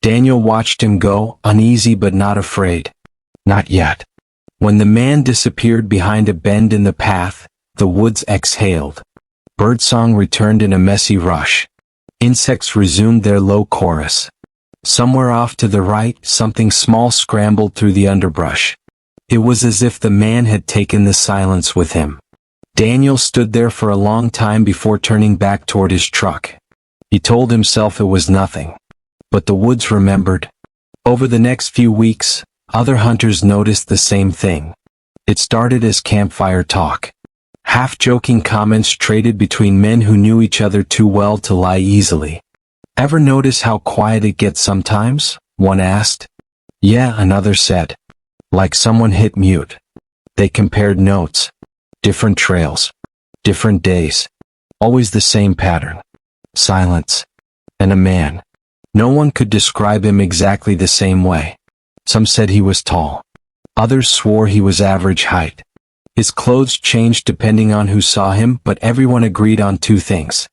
Daniel watched him go, uneasy but not afraid. Not yet. When the man disappeared behind a bend in the path, the woods exhaled. Birdsong returned in a messy rush. Insects resumed their low chorus. Somewhere off to the right, something small scrambled through the underbrush. It was as if the man had taken the silence with him. Daniel stood there for a long time before turning back toward his truck. He told himself it was nothing. But the woods remembered. Over the next few weeks, other hunters noticed the same thing. It started as campfire talk. Half-joking comments traded between men who knew each other too well to lie easily. "Ever notice how quiet it gets sometimes?" one asked. "Yeah," another said. Like someone hit mute. They compared notes. Different trails. Different days. Always the same pattern. Silence. And a man. No one could describe him exactly the same way. Some said he was tall. Others swore he was average height. His clothes changed depending on who saw him, but everyone agreed on two things.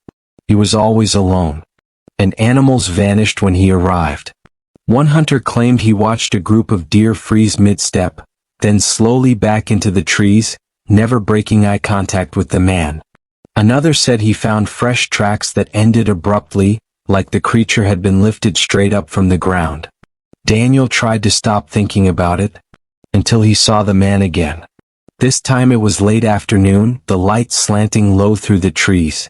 He was always alone. And animals vanished when he arrived. One hunter claimed he watched a group of deer freeze mid-step, then slowly back into the trees, never breaking eye contact with the man. Another said he found fresh tracks that ended abruptly, like the creature had been lifted straight up from the ground. Daniel tried to stop thinking about it, until he saw the man again. This time it was late afternoon, the light slanting low through the trees.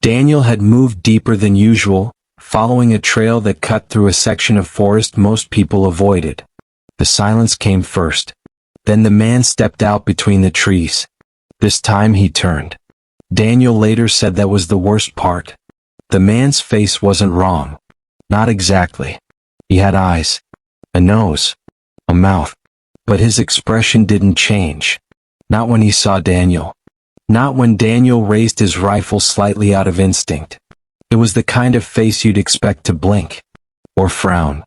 Daniel had moved deeper than usual, following a trail that cut through a section of forest most people avoided. The silence came first. Then the man stepped out between the trees. This time he turned. Daniel later said that was the worst part. The man's face wasn't wrong. Not exactly. He had eyes, a nose, a mouth. But his expression didn't change. Not when he saw Daniel. Not when Daniel raised his rifle slightly out of instinct. It was the kind of face you'd expect to blink. Or frown.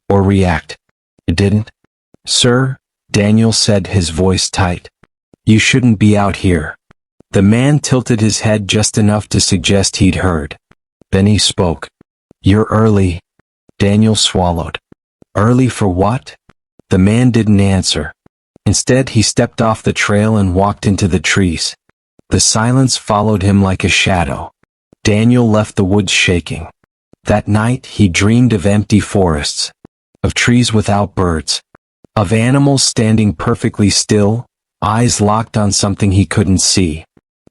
Or react. It didn't. "Sir," Daniel said, his voice tight. "You shouldn't be out here." The man tilted his head just enough to suggest he'd heard. Then he spoke. "You're early." Daniel swallowed. "Early for what?" The man didn't answer. Instead, he stepped off the trail and walked into the trees. The silence followed him like a shadow. Daniel left the woods shaking. That night, he dreamed of empty forests, of trees without birds, of animals standing perfectly still, eyes locked on something he couldn't see.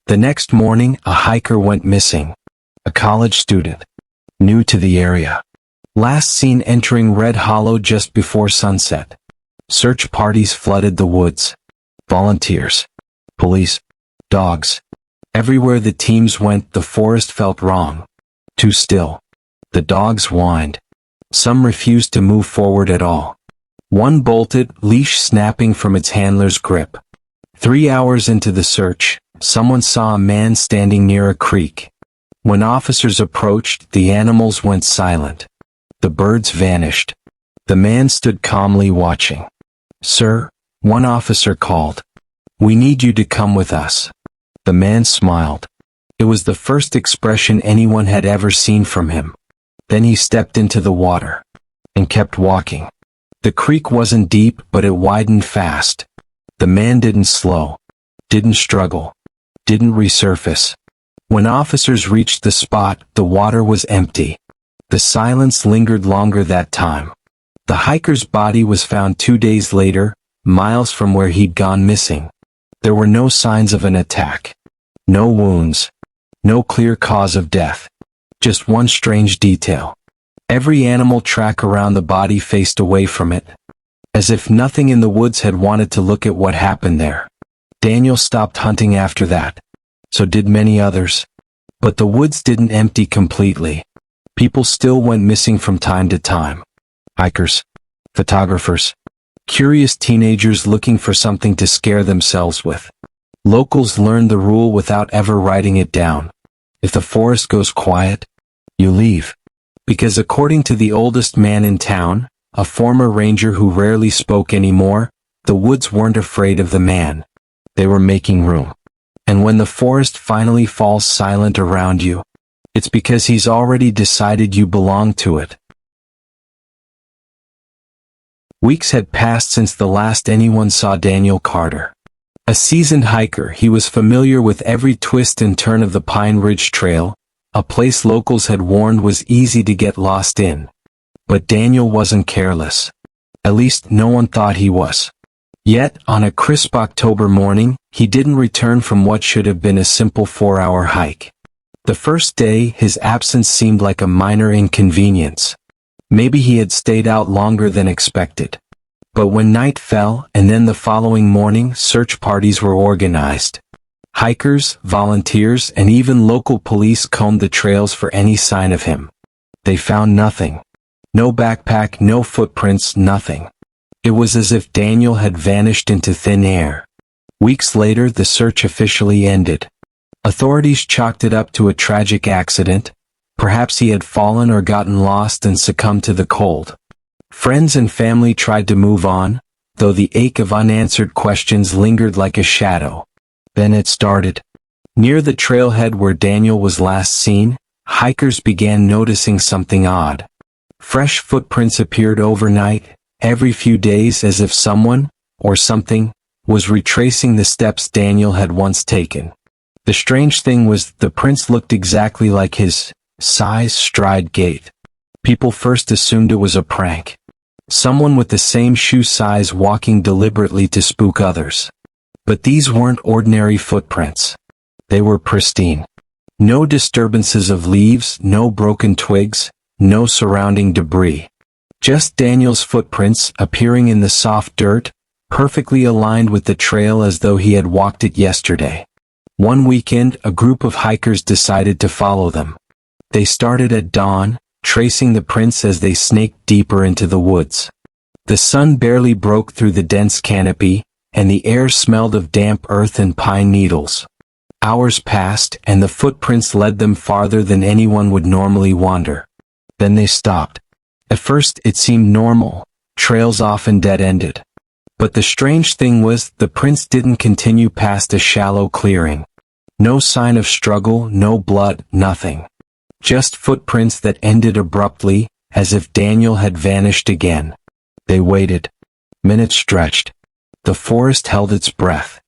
The next morning, a hiker went missing. A college student. New to the area. Last seen entering Red Hollow just before sunset. Search parties flooded the woods. Volunteers. Police. Dogs. Everywhere the teams went, the forest felt wrong. Too still. The dogs whined. Some refused to move forward at all. One bolted, leash snapping from its handler's grip. 3 hours into the search, someone saw a man standing near a creek. When officers approached, the animals went silent. The birds vanished. The man stood calmly watching. "Sir," one officer called. "We need you to come with us." The man smiled. It was the first expression anyone had ever seen from him. Then he stepped into the water and kept walking. The creek wasn't deep, but it widened fast. The man didn't slow, didn't struggle, didn't resurface. When officers reached the spot, the water was empty. The silence lingered longer that time. The hiker's body was found 2 days later, miles from where he'd gone missing. There were no signs of an attack. No wounds. No clear cause of death. Just one strange detail. Every animal track around the body faced away from it, as if nothing in the woods had wanted to look at what happened there. Daniel stopped hunting after that. So did many others. But the woods didn't empty completely. People still went missing from time to time. Hikers, photographers, curious teenagers looking for something to scare themselves with. Locals learned the rule without ever writing it down. If the forest goes quiet, you leave. Because according to the oldest man in town, a former ranger who rarely spoke anymore, the woods weren't afraid of the man. They were making room. And when the forest finally falls silent around you, it's because he's already decided you belong to it. Weeks had passed since the last anyone saw Daniel Carter. A seasoned hiker, he was familiar with every twist and turn of the Pine Ridge Trail, a place locals had warned was easy to get lost in. But Daniel wasn't careless. At least no one thought he was. Yet, on a crisp October morning, he didn't return from what should have been a simple 4-hour hike. The first day, his absence seemed like a minor inconvenience. Maybe he had stayed out longer than expected. But when night fell, and then the following morning, search parties were organized. Hikers, volunteers, and even local police combed the trails for any sign of him. They found nothing. No backpack, no footprints, nothing. It was as if Daniel had vanished into thin air. Weeks later, the search officially ended. Authorities chalked it up to a tragic accident. Perhaps he had fallen or gotten lost and succumbed to the cold. Friends and family tried to move on, though the ache of unanswered questions lingered like a shadow. Then it started. Near the trailhead where Daniel was last seen, hikers began noticing something odd. Fresh footprints appeared overnight, every few days, as if someone, or something, was retracing the steps Daniel had once taken. The strange thing was, the prints looked exactly like his size, stride, gait. People first assumed it was a prank. Someone with the same shoe size walking deliberately to spook others. But these weren't ordinary footprints. They were pristine. No disturbances of leaves, no broken twigs, no surrounding debris. Just Daniel's footprints appearing in the soft dirt, perfectly aligned with the trail as though he had walked it yesterday. One weekend, a group of hikers decided to follow them. They started at dawn, tracing the prints as they snaked deeper into the woods. The sun barely broke through the dense canopy, and the air smelled of damp earth and pine needles. Hours passed, and the footprints led them farther than anyone would normally wander. Then they stopped. At first it seemed normal. Trails often dead-ended. But the strange thing was, the prints didn't continue past a shallow clearing. No sign of struggle, no blood, nothing. Just footprints that ended abruptly, as if Daniel had vanished again. They waited. Minutes stretched. The forest held its breath.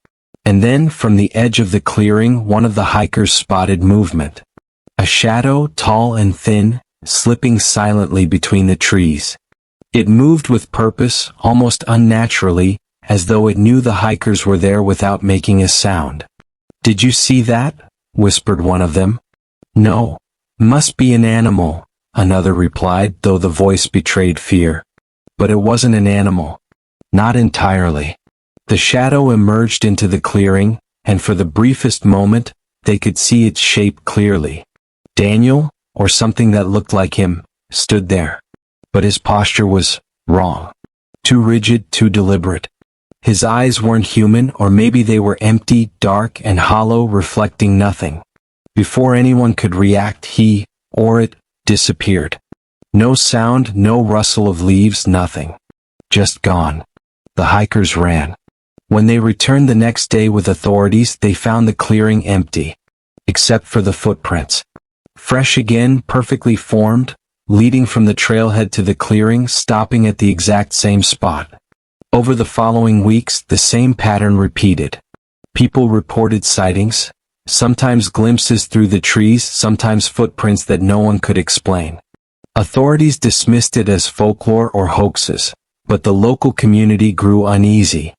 And then, from the edge of the clearing, one of the hikers spotted movement. A shadow, tall and thin, slipping silently between the trees. It moved with purpose, almost unnaturally, as though it knew the hikers were there without making a sound. "Did you see that?" whispered one of them. "No. Must be an animal," another replied, though the voice betrayed fear. But it wasn't an animal. Not entirely. The shadow emerged into the clearing, and for the briefest moment, they could see its shape clearly. Daniel, or something that looked like him, stood there. But his posture was wrong. Too rigid, too deliberate. His eyes weren't human, or maybe they were empty, dark, and hollow, reflecting nothing. Before anyone could react, he, or it, disappeared. No sound, no rustle of leaves, nothing. Just gone. The hikers ran. When they returned the next day with authorities, they found the clearing empty. Except for the footprints. Fresh again, perfectly formed, leading from the trailhead to the clearing, stopping at the exact same spot. Over the following weeks, the same pattern repeated. People reported sightings, sometimes glimpses through the trees, sometimes footprints that no one could explain. Authorities dismissed it as folklore or hoaxes, but the local community grew uneasy.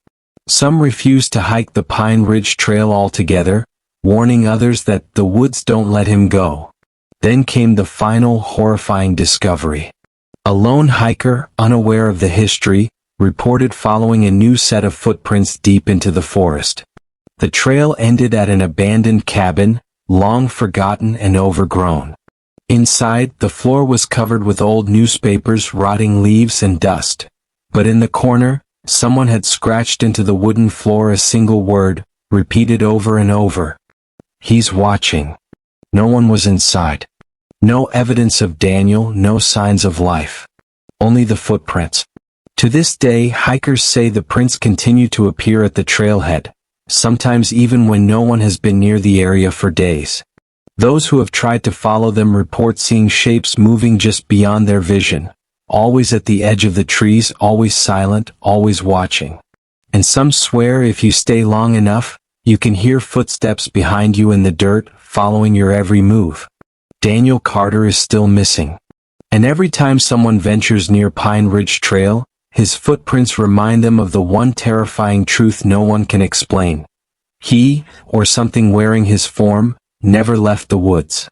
Some refused to hike the Pine Ridge Trail altogether, warning others that the woods don't let him go. Then came the final horrifying discovery. A lone hiker, unaware of the history, reported following a new set of footprints deep into the forest. The trail ended at an abandoned cabin, long forgotten and overgrown. Inside, the floor was covered with old newspapers, rotting leaves, and dust. But in the corner, someone had scratched into the wooden floor a single word, repeated over and over. "He's watching." No one was inside. No evidence of Daniel, no signs of life. Only the footprints. To this day, hikers say the prints continue to appear at the trailhead, sometimes even when no one has been near the area for days. Those who have tried to follow them report seeing shapes moving just beyond their vision, always at the edge of the trees, always silent, always watching. And some swear if you stay long enough, you can hear footsteps behind you in the dirt, following your every move. Daniel Carter is still missing. And every time someone ventures near Pine Ridge Trail, his footprints remind them of the one terrifying truth no one can explain. He, or something wearing his form, never left the woods.